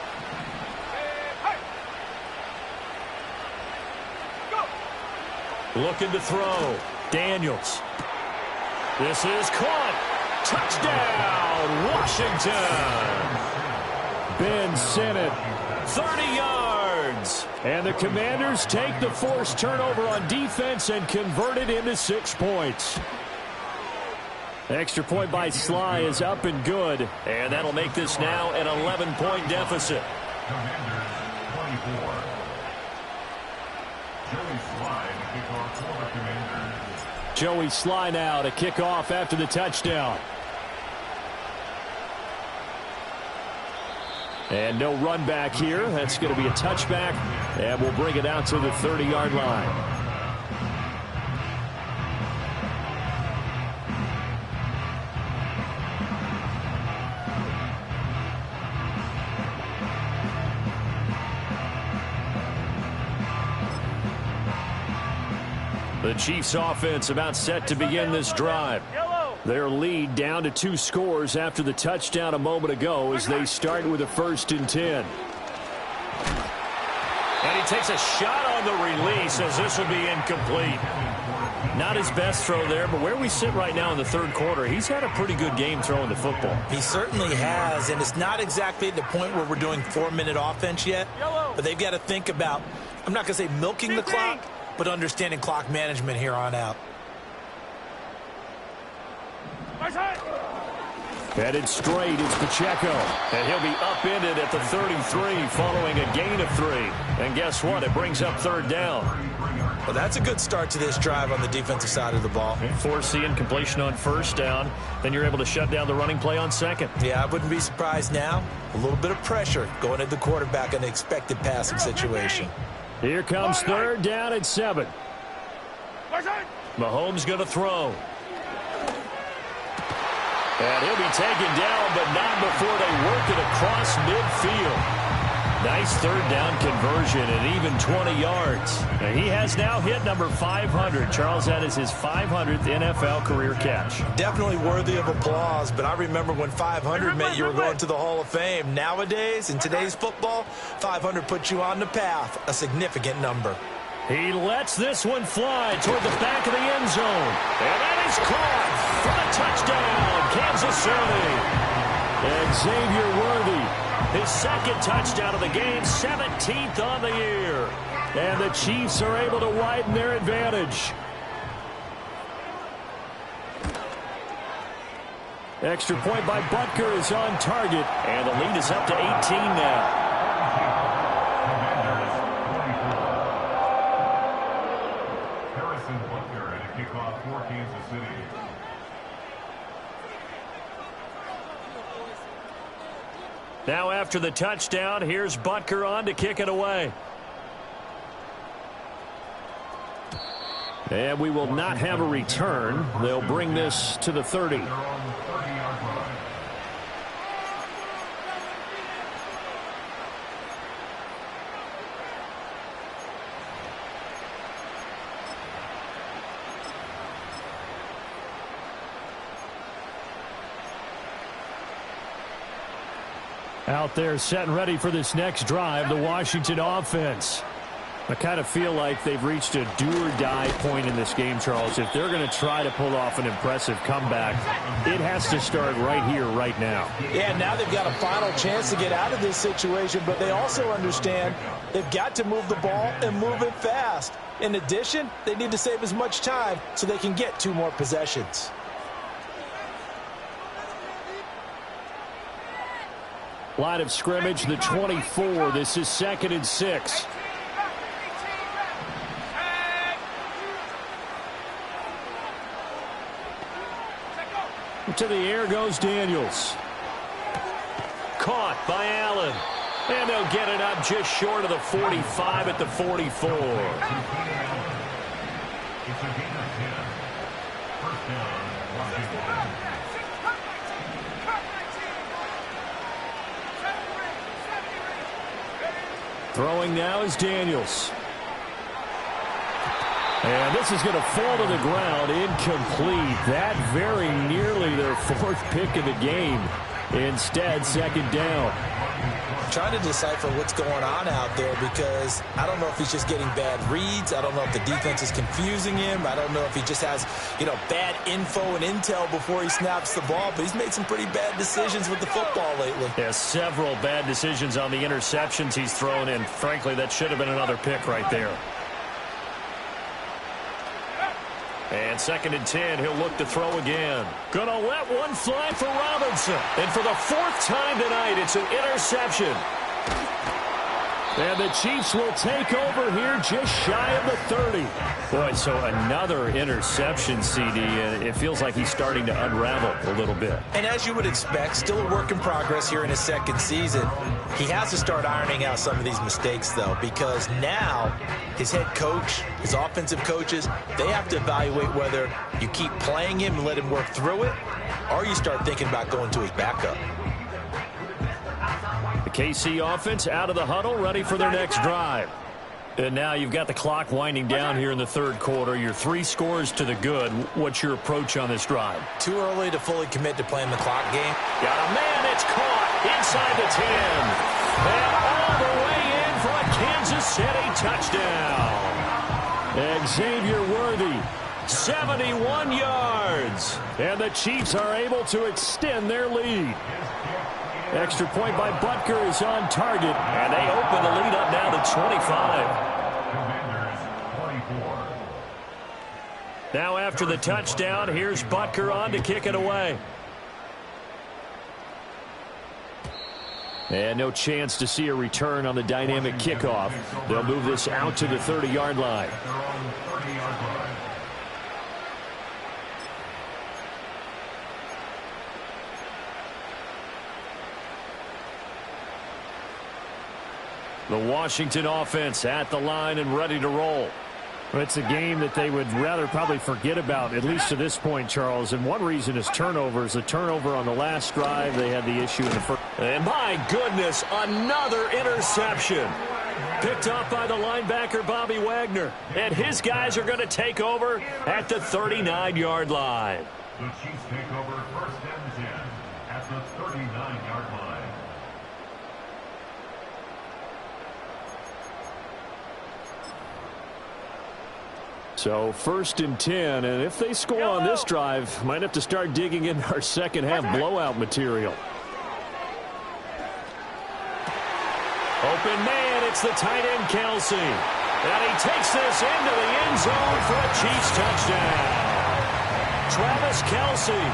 Looking to throw. Daniels. This is caught. Touchdown, Washington. Ben sent it. 30 yards. And the Commanders take the forced turnover on defense and convert it into 6 points. Extra point by Sly is up and good. And that'll make this now an 11-point deficit. Commanders 24. Joey Sly, the kickoff for the Commanders. Joey Sly now to kick off after the touchdown. And no run back here. That's going to be a touchback. And we'll bring it out to the 30-yard line. The Chiefs offense about set to begin this drive. Their lead down to 2 scores after the touchdown a moment ago as they start with a 1st and 10. And he takes a shot on the release as this will be incomplete. Not his best throw there, but where we sit right now in the 3rd quarter, he's had a pretty good game throwing the football. He certainly has, and it's not exactly at the point where we're doing 4-minute offense yet, but they've got to think about, I'm not going to say milking the clock, but understanding clock management here on out. Headed straight, it's Pacheco. And he'll be upended at the 33 following a gain of 3. And guess what? It brings up 3rd down. Well, that's a good start to this drive on the defensive side of the ball. Force the incompletion on 1st down. Then you're able to shut down the running play on 2nd. Yeah, I wouldn't be surprised now. A little bit of pressure going at the quarterback in the expected passing situation. Here comes 3rd down at 7. Mahomes going to throw. And he'll be taken down, but not before they work it across midfield. Nice 3rd down conversion and even 20 yards. And he has now hit number 500. Charles, that is his 500th NFL career catch. Definitely worthy of applause, but I remember when 500 meant you were going to the Hall of Fame. Nowadays, in today's football, 500 puts you on the path, a significant number. He lets this one fly toward the back of the end zone. And that is caught for the touchdown, Kansas City. And Xavier Worthy, his 2nd touchdown of the game, 17th on the year. And the Chiefs are able to widen their advantage. Extra point by Butker is on target. And the lead is up to 18 now. For Kansas City. Now after the touchdown, here's Butker on to kick it away. And we will not have a return. They'll bring this to the 30. They're on the 30-yard line. Out there set and ready for this next drive, the Washington offense. I kind of feel like they've reached a do-or-die point in this game, Charles. If they're going to try to pull off an impressive comeback, it has to start right here, right now. Yeah, now they've got a final chance to get out of this situation, but they also understand they've got to move the ball and move it fast. In addition, they need to save as much time so they can get 2 more possessions. Line of scrimmage, the 24. This is 2nd and 6. To the air goes Daniels. Caught by Allen. And they'll get it up just short of the 45 at the 44. It's a gain of 10. 1st down, Washington. Throwing now is Daniels. And this is going to fall to the ground, incomplete. That very nearly their 4th pick of the game. Instead, second down. Trying to decipher what's going on out there because I don't know if he's just getting bad reads. I don't know if the defense is confusing him. I don't know if he just has, bad info and intel before he snaps the ball. But he's made some pretty bad decisions with the football lately. Yeah, several bad decisions on the interceptions he's thrown in. Frankly, that should have been another pick right there. And 2nd and 10, he'll look to throw again. Gonna let one fly for Robinson. And for the 4th time tonight, it's an interception. And the Chiefs will take over here just shy of the 30. Boy, so another interception, CD. It feels like he's starting to unravel a little bit. And as you would expect, still a work in progress here in his 2nd season. He has to start ironing out some of these mistakes, though, because now his head coach, his offensive coaches, they have to evaluate whether you keep playing him and let him work through it, or you start thinking about going to his backup. The KC offense out of the huddle, ready for their next drive. And now you've got the clock winding down here in the 3rd quarter. You're 3 scores to the good. What's your approach on this drive? Too early to fully commit to playing the clock game. Got a man, it's caught inside the 10. And all the way in for a Kansas City touchdown. Xavier Worthy, 71 yards. And the Chiefs are able to extend their lead. Extra point by Butker is on target. And they open the lead up now to 25. Now after the touchdown, here's Butker on to kick it away. And no chance to see a return on the dynamic kickoff. They'll move this out to the 30-yard line. The Washington offense at the line and ready to roll. It's a game that they would rather probably forget about, at least to this point, Charles. And one reason is turnovers. A turnover on the last drive. They had the issue in the first. And my goodness, another interception. Picked up by the linebacker, Bobby Wagner. And his guys are going to take over at the 39-yard line. The Chiefs take over 1st and 10 at the 39-yard line. So 1st and 10, and if they score on this drive, might have to start digging in our second half blowout material. Open man, it's the tight end Kelsey. And he takes this into the end zone for a Chiefs touchdown. Travis Kelsey,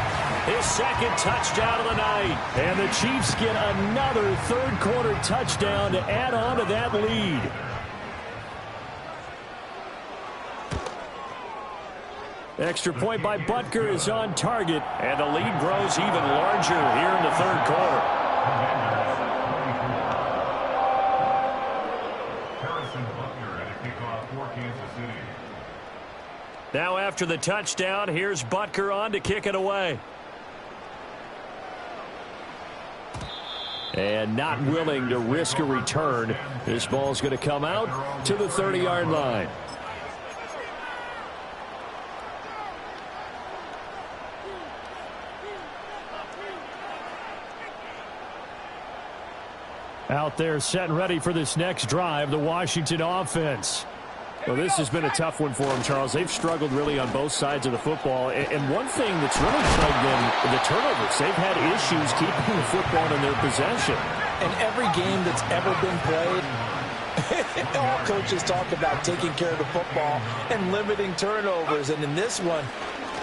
his 2nd touchdown of the night. And the Chiefs get another 3rd quarter touchdown to add on to that lead. Extra point by Butker is on target. And the lead grows even larger here in the 3rd quarter. Now after the touchdown, here's Butker on to kick it away. And not willing to risk a return. This ball's going to come out to the 30-yard line. Out there set and ready for this next drive, the Washington offense. Well, this has been a tough one for them, Charles. They've struggled really on both sides of the football. And one thing that's really plagued them, the turnovers. They've had issues keeping the football in their possession. And every game that's ever been played, all coaches talk about taking care of the football and limiting turnovers. And in this one,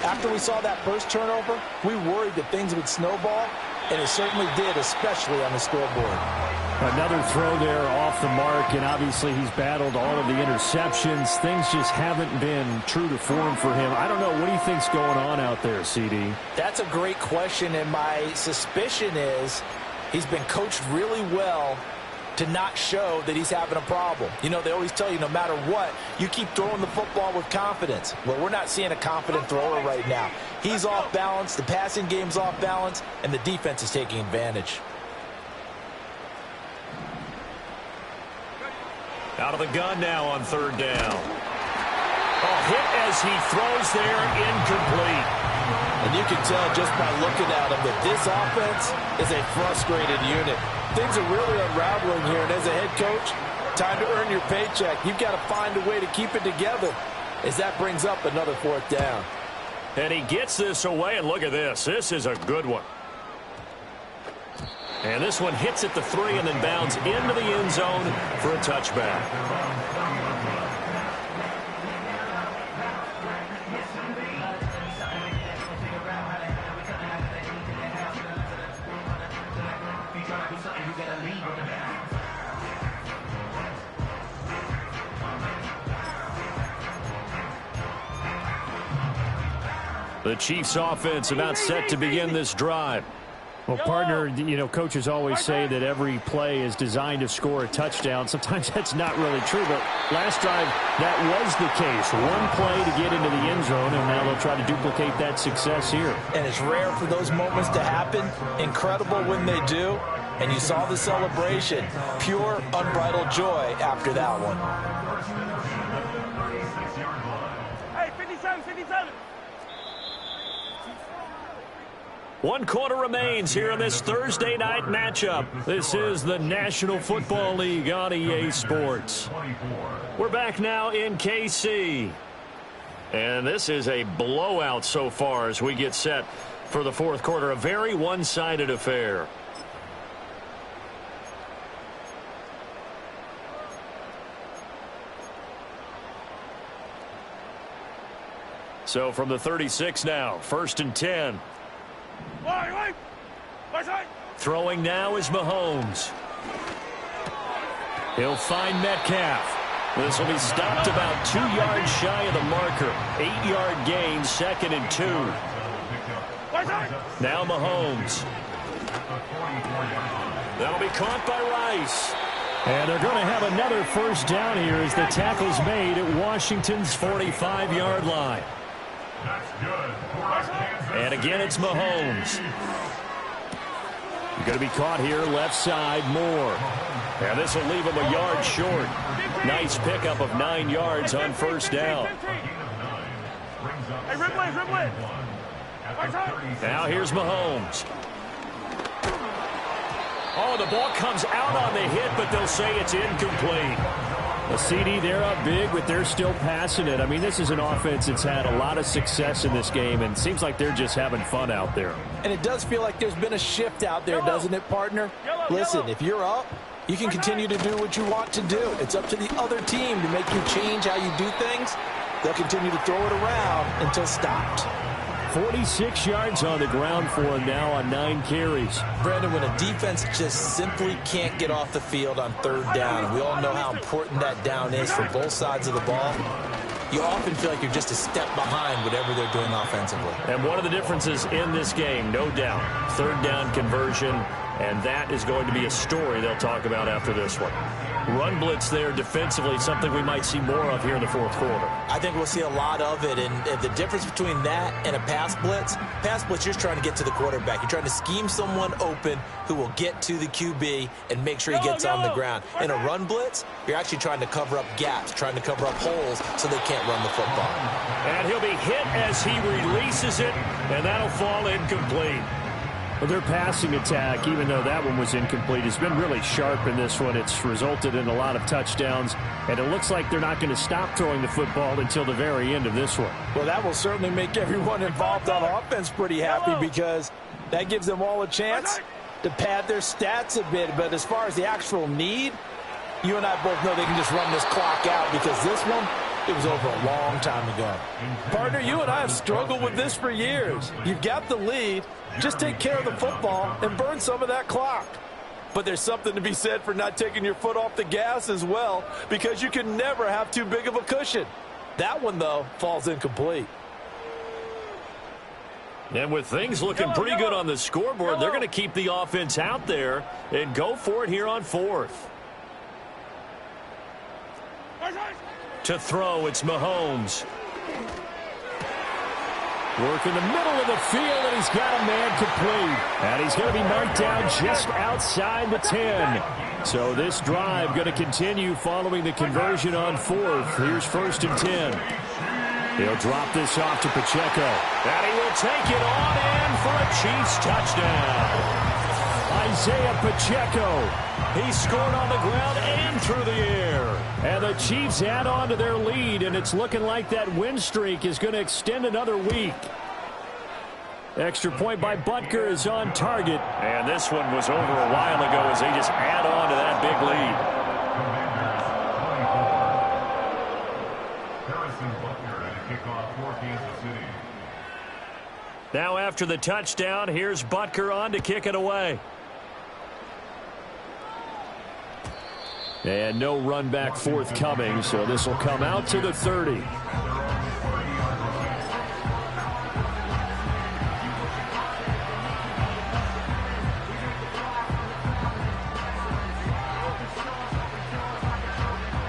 after we saw that first turnover, we worried that things would snowball, and it certainly did, especially on the scoreboard. Another throw there off the mark, and obviously he's battled all of the interceptions. Things just haven't been true to form for him. I don't know. What do you think's going on out there, CD? That's a great question, and my suspicion is he's been coached really well to not show that he's having a problem. You know, they always tell you no matter what, you keep throwing the football with confidence. Well, we're not seeing a confident thrower right now. He's off balance, the passing game's off balance, and the defense is taking advantage. Out of the gun now on 3rd down. A hit as he throws there, incomplete. And you can tell just by looking at them that this offense is a frustrated unit. Things are really unraveling here, and as a head coach, time to earn your paycheck. You've got to find a way to keep it together as that brings up another 4th down. And he gets this away, and look at this. This is a good one. And this one hits at the 3 and then bounds into the end zone for a touchback. The Chiefs offense about set to begin this drive. Well, partner, you know, coaches always say that every play is designed to score a touchdown. Sometimes that's not really true, but last drive, that was the case. One play to get into the end zone, and now they'll try to duplicate that success here. And it's rare for those moments to happen. Incredible when they do. And you saw the celebration. Pure, unbridled joy after that one. Hey, 57, 57. 1 quarter remains here in this Thursday night matchup. This is the National Football League on EA Sports. We're back now in KC. And this is a blowout so far as we get set for the 4th quarter. A very one-sided affair. So from the 36 now, 1st and 10. Throwing now is Mahomes. He'll find Metcalf. This will be stopped about 2 yards shy of the marker. 8-yard gain, 2nd and 2. Now Mahomes. That'll be caught by Rice. And they're going to have another 1st down here as the tackle's made at Washington's 45-yard line. And again, it's Mahomes. Going to be caught here, left side, Moore. And this will leave him a yard short. Nice pickup of 9 yards on 1st down. Hey, Ripley. Now here's Mahomes. Oh, the ball comes out on the hit, but they'll say it's incomplete. A CD, they're up big, but they're still passing it. I mean, this is an offense that's had a lot of success in this game, and it seems like they're just having fun out there. And it does feel like there's been a shift out there, doesn't it, partner? Listen, if you're up, you can continue to do what you want to do. It's up to the other team to make you change how you do things. They'll continue to throw it around until stopped. 46 yards on the ground for him now on 9 carries. Brandon, when a defense just simply can't get off the field on 3rd down, and we all know how important that down is for both sides of the ball, you often feel like you're just a step behind whatever they're doing offensively. And one of the differences in this game, no doubt, 3rd down conversion, and that is going to be a story they'll talk about after this one. Run blitz there defensively, something we might see more of here in the 4th quarter. I think we'll see a lot of it, and the difference between that and a pass blitz, you're just trying to get to the quarterback. You're trying to scheme someone open who will get to the QB and make sure he gets on the ground. In a run blitz, you're actually trying to cover up gaps, trying to cover up holes so they can't run the football. And he'll be hit as he releases it, and that'll fall incomplete. Well, their passing attack, even though that one was incomplete, has been really sharp in this one. It's resulted in a lot of touchdowns, and it looks like they're not going to stop throwing the football until the very end of this one. Well, that will certainly make everyone involved on offense pretty happy because that gives them all a chance to pad their stats a bit. But as far as the actual need, you and I both know they can just run this clock out because this one, it was over a long time ago. Partner, you and I have struggled with this for years. You've got the lead. Just take care of the football and burn some of that clock. But there's something to be said for not taking your foot off the gas as well, because you can never have too big of a cushion. That one, though, falls incomplete. And with things looking pretty good on the scoreboard, they're going to keep the offense out there and go for it here on 4th. To throw, it's Mahomes. Work in the middle of the field, and he's got a man complete. And he's going to be marked down just outside the 10. So this drive going to continue following the conversion on 4th. Here's 1st and 10. He'll drop this off to Pacheco. And he will take it on in for a Chiefs touchdown. Isaiah Pacheco. He scored on the ground and through the air. And the Chiefs add on to their lead, and it's looking like that win streak is going to extend another week. Extra point by Butker is on target. And this one was over a while ago as they just add on to that big lead. Now after the touchdown, here's Butker on to kick it away. And no run back forthcoming, so this will come out to the 30.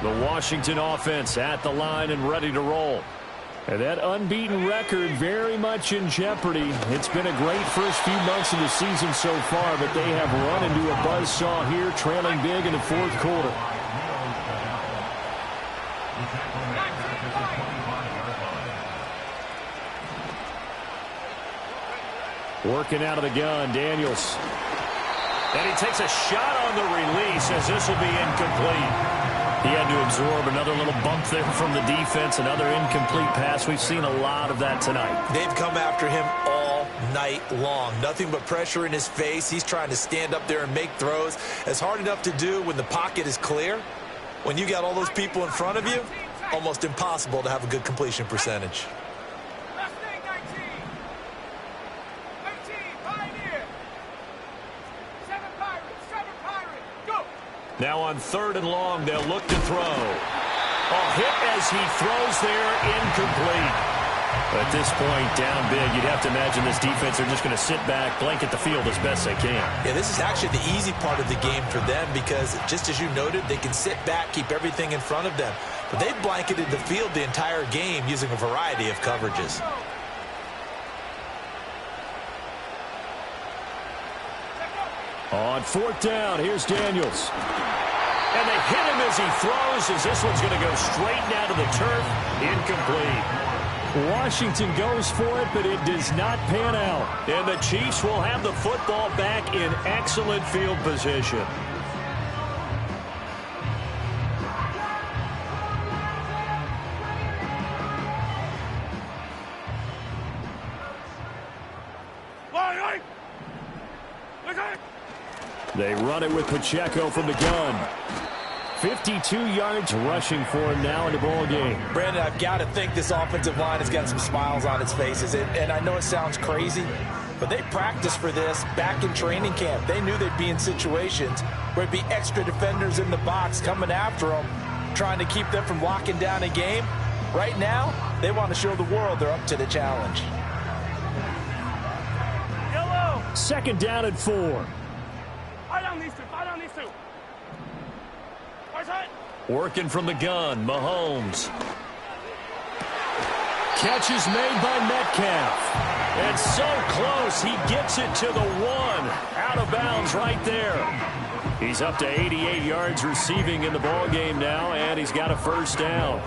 The Washington offense at the line and ready to roll. And that unbeaten record very much in jeopardy. It's been a great first few months of the season so far, but they have run into a buzzsaw here, trailing big in the fourth quarter. Working out of the gun, Daniels. And he takes a shot on the release as this will be incomplete. He had to absorb another little bump there from the defense, another incomplete pass. We've seen a lot of that tonight. They've come after him all night long. Nothing but pressure in his face. He's trying to stand up there and make throws. It's hard enough to do when the pocket is clear. When you got all those people in front of you, almost impossible to have a good completion percentage. Now on 3rd and long, they'll look to throw. A hit as he throws there, incomplete. At this point, down big, you'd have to imagine this defense are just going to sit back, blanket the field as best they can. Yeah, this is actually the easy part of the game for them because, just as you noted, they can sit back, keep everything in front of them. But they've blanketed the field the entire game using a variety of coverages. On 4th down, here's Daniels. And they hit him as he throws, as this one's going to go straight down to the turf. Incomplete. Washington goes for it, but it does not pan out. And the Chiefs will have the football back in excellent field position. They run it with Pacheco from the gun. 52 yards rushing for him now in the ball game. Brandon, I've got to think this offensive line has got some smiles on its faces. And I know it sounds crazy, but they practiced for this back in training camp. They knew they'd be in situations where it'd be extra defenders in the box coming after them, trying to keep them from locking down a game. Right now, they want to show the world they're up to the challenge. 2nd down and 4. Working from the gun, Mahomes. Catch is made by Metcalf. And so close, he gets it to the 1. Out of bounds right there. He's up to 88 yards receiving in the ball game now, and he's got a 1st down.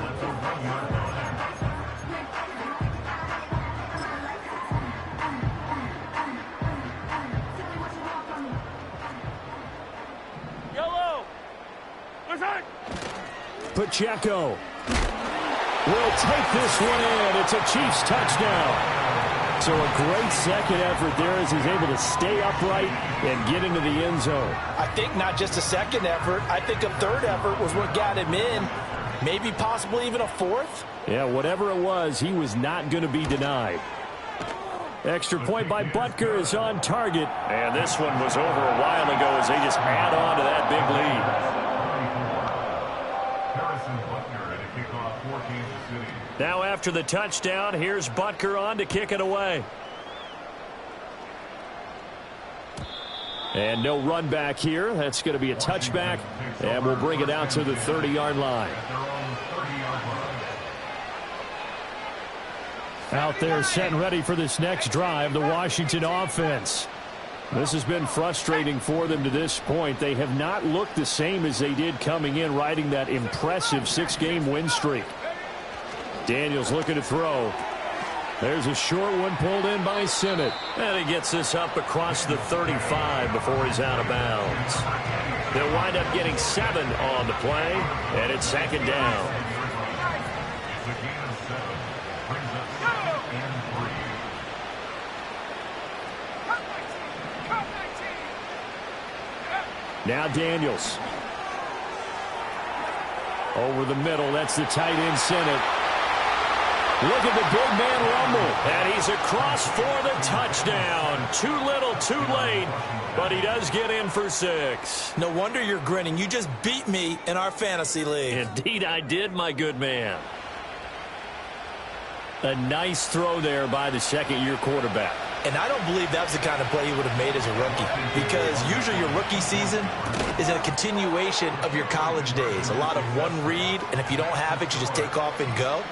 Pacheco will take this one in. It's a Chiefs touchdown. So a great second effort there as he's able to stay upright and get into the end zone. I think not just a second effort. I think a 3rd effort was what got him in. Maybe possibly even a 4th. Yeah, whatever it was, he was not going to be denied. Extra point by Butker is on target. And this one was over a while ago as they just add on to that big lead. Now after the touchdown, here's Butker on to kick it away. And no run back here. That's going to be a touchback, and we'll bring it out to the 30-yard line. Out there set and ready for this next drive, the Washington offense. This has been frustrating for them to this point. They have not looked the same as they did coming in, riding that impressive 6-game win streak. Daniels looking to throw. There's a short one pulled in by Sinnott. And he gets this up across the 35 before he's out of bounds. They'll wind up getting 7 on the play, and it's second down. Now Daniels. Over the middle, that's the tight end Sinnott. Look at the big man rumble. And he's across for the touchdown. Too little, too late, but he does get in for 6. No wonder you're grinning. You just beat me in our fantasy league. Indeed I did, my good man. A nice throw there by the second-year quarterback. And I don't believe that was the kind of play he would have made as a rookie, because usually your rookie season is a continuation of your college days. A lot of one read, and if you don't have it, you just take off and go.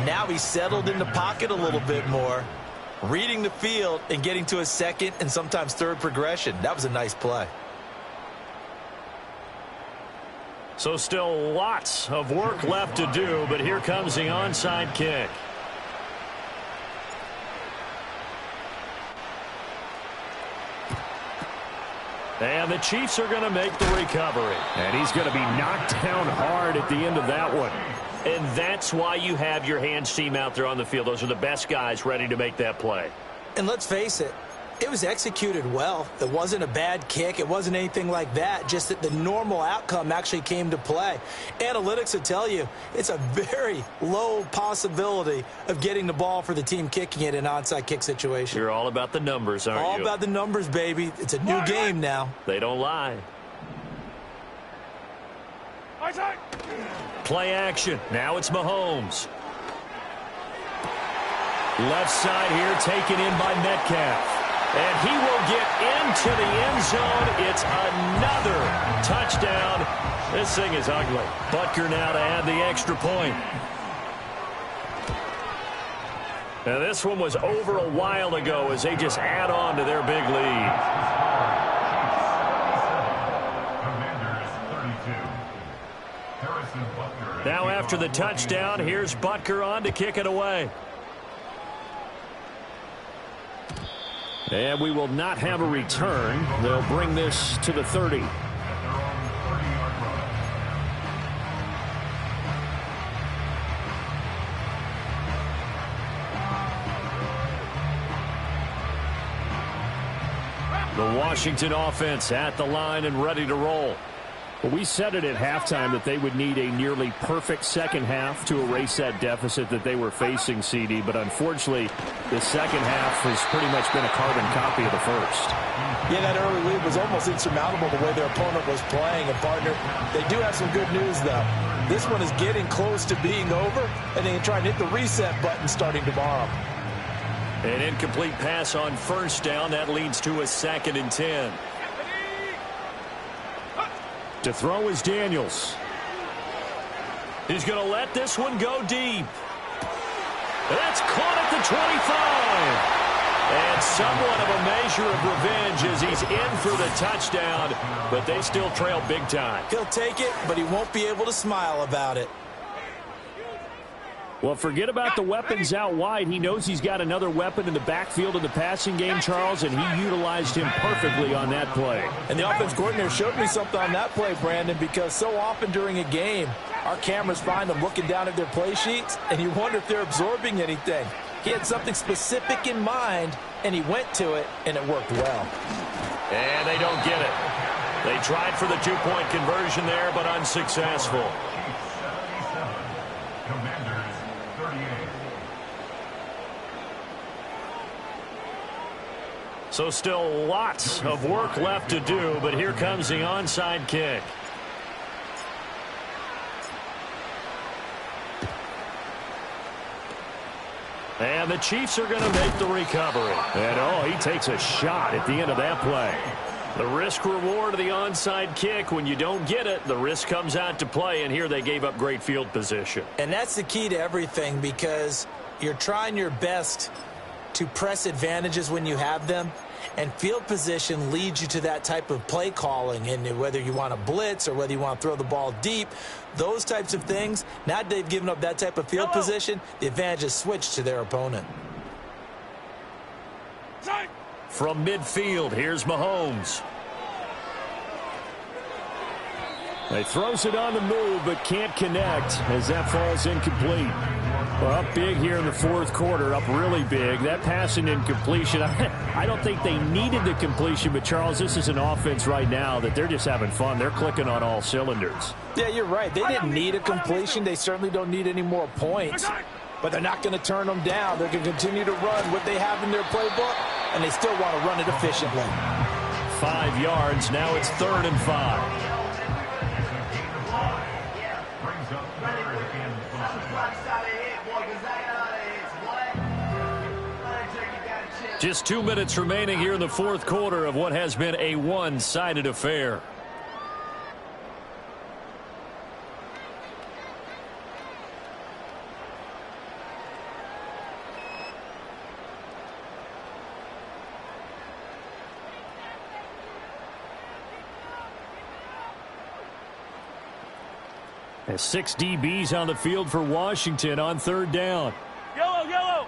Now he's settled in the pocket a little bit more, reading the field and getting to a second and sometimes third progression. That was a nice play. So still lots of work left to do, but here comes the onside kick. And the Chiefs are going to make the recovery. And he's going to be knocked down hard at the end of that one. And that's why you have your hands team out there on the field. Those are the best guys ready to make that play. And let's face it, it was executed well. It wasn't a bad kick. It wasn't anything like that. Just that the normal outcome actually came to play. Analytics will tell you it's a very low possibility of getting the ball for the team kicking it in an onside kick situation. You're all about the numbers, aren't you? All about the numbers, baby. It's a new game now. They don't lie. Play action. Now it's Mahomes. Left side here taken in by Metcalf. And he will get into the end zone. It's another touchdown. This thing is ugly. Butker now to add the extra point. Now this one was over a while ago as they just add on to their big lead. Now after the touchdown, here's Butker on to kick it away. And we will not have a return. They'll bring this to the 30. The Washington offense at the line and ready to roll. Well, we said it at halftime that they would need a nearly perfect second half to erase that deficit that they were facing, CD. But unfortunately, the second half has pretty much been a carbon copy of the first. Yeah, that early lead was almost insurmountable the way their opponent was playing. And, partner, they do have some good news, though. This one is getting close to being over, and they can try and hit the reset button starting tomorrow. An incomplete pass on first down. That leads to a 2nd and 10. To throw is Daniels. He's going to let this one go deep. That's caught at the 25. And somewhat of a measure of revenge as he's in for the touchdown, but they still trail big time. He'll take it, but he won't be able to smile about it. Well, forget about the weapons out wide. He knows he's got another weapon in the backfield of the passing game, Charles, and he utilized him perfectly on that play. And the offense coordinator showed me something on that play, Brandon, because so often during a game, our cameras find them looking down at their play sheets, and you wonder if they're absorbing anything. He had something specific in mind, and he went to it, and it worked well. And they don't get it. They tried for the two-point conversion there, but unsuccessful. So still lots of work left to do, but here comes the onside kick. And the Chiefs are going to make the recovery. And, oh, he takes a shot at the end of that play. The risk-reward of the onside kick, when you don't get it, the risk comes out to play, and here they gave up great field position. And that's the key to everything, because you're trying your best to press advantages when you have them, And field position leads you to that type of play calling, and whether you want to blitz or whether you want to throw the ball deep, those types of things. Now that they've given up that type of field position, the advantage is switched to their opponent. From midfield, here's Mahomes. He throws it on the move, but can't connect as that falls incomplete. Well, up big here in the fourth quarter, up really big. That passing incompletion, I don't think they needed the completion, but, Charles, this is an offense right now that they're just having fun. They're clicking on all cylinders. Yeah, you're right. They didn't need a completion. They certainly don't need any more points, but they're not going to turn them down. They're going to continue to run what they have in their playbook, and they still want to run it efficiently. 5 yards. Now it's 3rd and 5. Just 2 minutes remaining here in the fourth quarter of what has been a one-sided affair. As 6 DBs on the field for Washington on 3rd down. Yellow, yellow.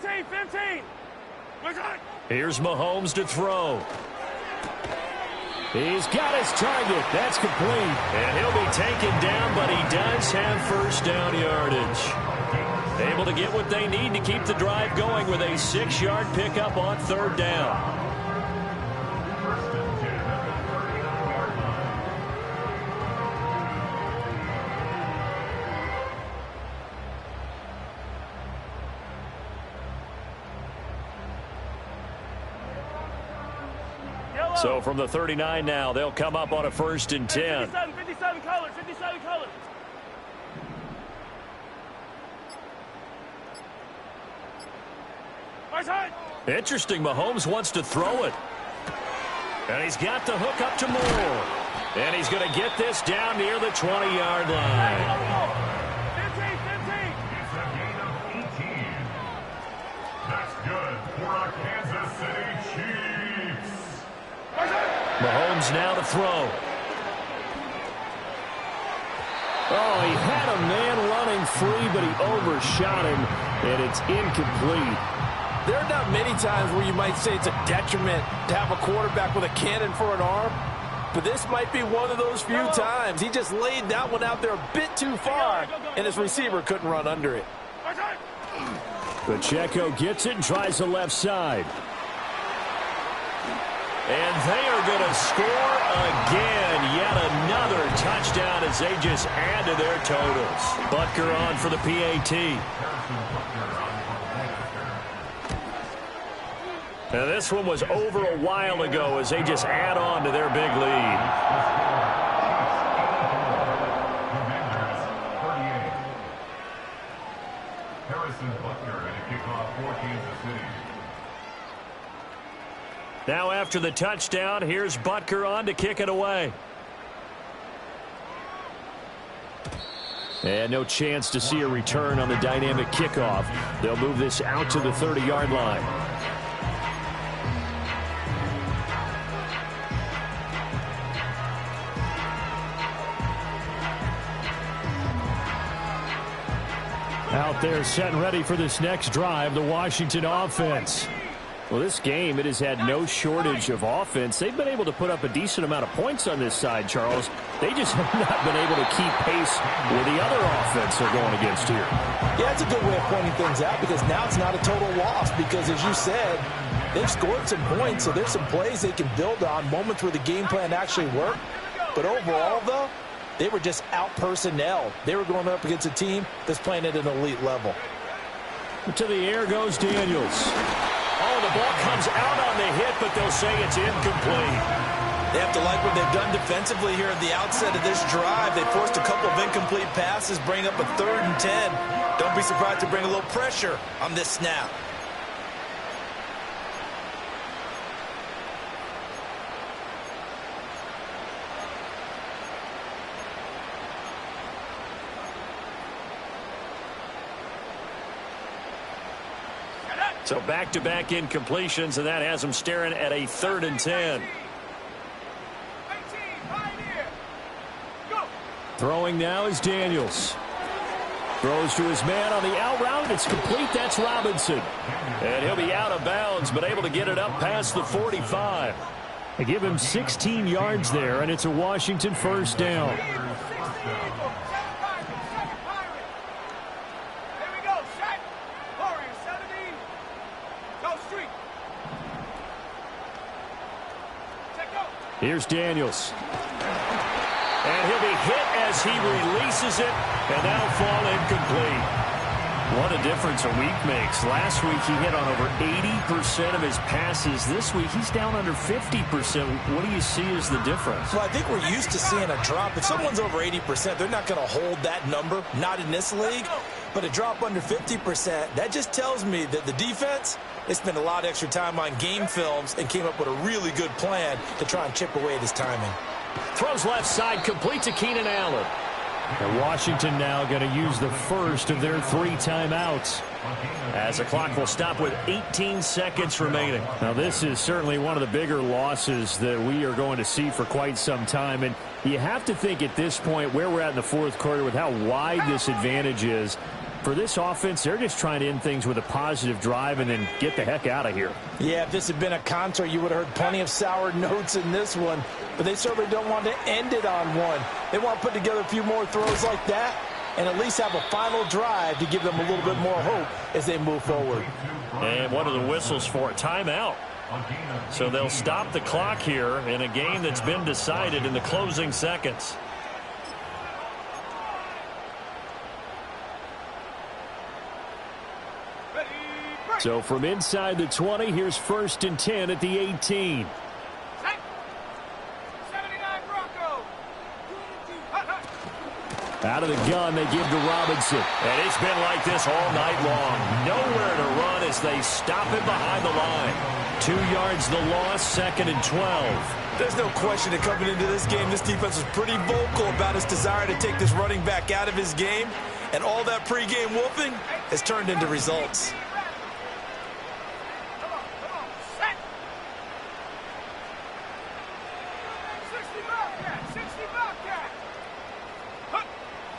15. Here's Mahomes to throw. He's got his target. That's complete. And he'll be taken down, but he does have first down yardage. Able to get what they need to keep the drive going with a 6-yard pickup on 3rd down. So from the 39 now, they'll come up on a 1st and 10. 57 colors, 57 colors. Interesting, Mahomes wants to throw it. And he's got the hook up to Moore. And he's going to get this down near the 20-yard line. 15. It's a gain of 18. That's good for our Kansas City Chiefs. Mahomes now to throw. Oh, he had a man running free, but he overshot him, and it's incomplete. There are not many times where you might say it's a detriment to have a quarterback with a cannon for an arm, but this might be one of those few times. He just laid that one out there a bit too far, and his receiver couldn't run under it. Pacheco gets it and tries the left side. And they are going to score again. Yet another touchdown as they just add to their totals. Butker on for the PAT. Now this one was over a while ago as they just add on to their big lead. Now after the touchdown, here's Butker on to kick it away. And no chance to see a return on the dynamic kickoff. They'll move this out to the 30-yard line. Out there set and ready for this next drive, the Washington offense. Well, this game, it has had no shortage of offense. They've been able to put up a decent amount of points on this side, Charles. They just have not been able to keep pace with the other offense they're going against here. Yeah, it's a good way of pointing things out because now it's not a total loss because, as you said, they've scored some points, so there's some plays they can build on, moments where the game plan actually worked. But overall, though, they were just out-personnel. They were going up against a team that's playing at an elite level. To the air goes Daniels. Oh, the ball comes out on the hit, but they'll say it's incomplete. They have to like what they've done defensively here at the outset of this drive. They forced a couple of incomplete passes, bring up a 3rd and 10. Don't be surprised to bring a little pressure on this snap. So back-to-back incompletions, and that has them staring at a 3rd and 10. Throwing now is Daniels. Throws to his man on the out route. It's complete. That's Robinson. And he'll be out of bounds, but able to get it up past the 45. They give him 16 yards there, and it's a Washington 1st down. Here's Daniels. And he'll be hit as he releases it, and that'll fall incomplete. What a difference a week makes. Last week he hit on over 80% of his passes. This week he's down under 50%. What do you see as the difference? Well, I think we're used to seeing a drop. If someone's over 80%, they're not going to hold that number, not in this league. But a drop under 50%, that just tells me that the defense, they spent a lot of extra time on game films and came up with a really good plan to try and chip away at his timing. Throws left side, complete to Keenan Allen. And Washington now going to use the first of their 3 timeouts. As the clock will stop with 18 seconds remaining. Now this is certainly one of the bigger losses that we are going to see for quite some time. And you have to think at this point where we're at in the 4th quarter with how wide this advantage is. For this offense, they're just trying to end things with a positive drive and then get the heck out of here. Yeah, if this had been a concert, you would have heard plenty of sour notes in this one. But they certainly don't want to end it on one. They want to put together a few more throws like that and at least have a final drive to give them a little bit more hope as they move forward. And one of the whistles for a timeout. So they'll stop the clock here in a game that's been decided in the closing seconds. So from inside the 20, here's 1st and 10 at the 18. Out of the gun, they give to Robinson. And it's been like this all night long. Nowhere to run as they stop him behind the line. 2 yards the loss, 2nd and 12. There's no question that coming into this game, this defense was pretty vocal about its desire to take this running back out of his game. And all that pregame wolfing has turned into results.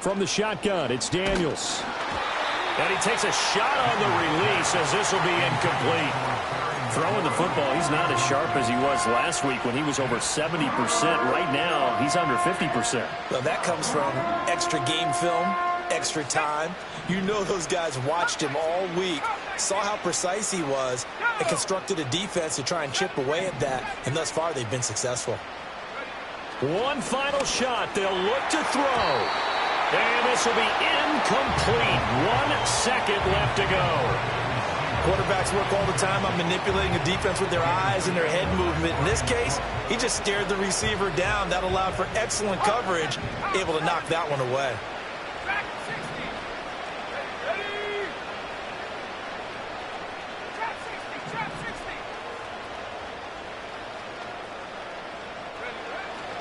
From the shotgun, it's Daniels. And he takes a shot on the release as this will be incomplete. Throwing the football, he's not as sharp as he was last week when he was over 70%. Right now, he's under 50%. Well, that comes from extra game film, extra time. You know those guys watched him all week, saw how precise he was, and constructed a defense to try and chip away at that. And thus far, they've been successful. One final shot. They'll look to throw. And this will be incomplete. 1 second left to go. Quarterbacks work all the time on manipulating a defense with their eyes and their head movement. In this case, he just stared the receiver down. That allowed for excellent coverage, able to knock that one away.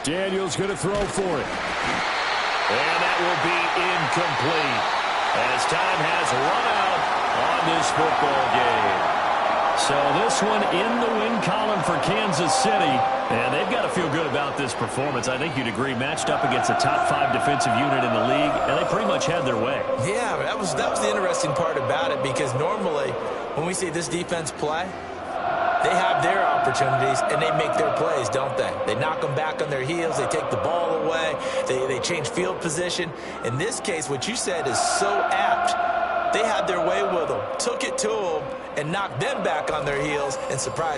Daniels going to throw for it. And that will be incomplete as time has run out on this football game. So this one in the win column for Kansas City. And they've got to feel good about this performance. I think you'd agree, matched up against a top 5 defensive unit in the league, and they pretty much had their way. Yeah, that was the interesting part about it, because normally when we see this defense play, they have their opportunities, and they make their plays, don't they? They knock them back on their heels. They take the ball away. They change field position. In this case, what you said is so apt. They had their way with them, took it to them, and knocked them back on their heels and surprised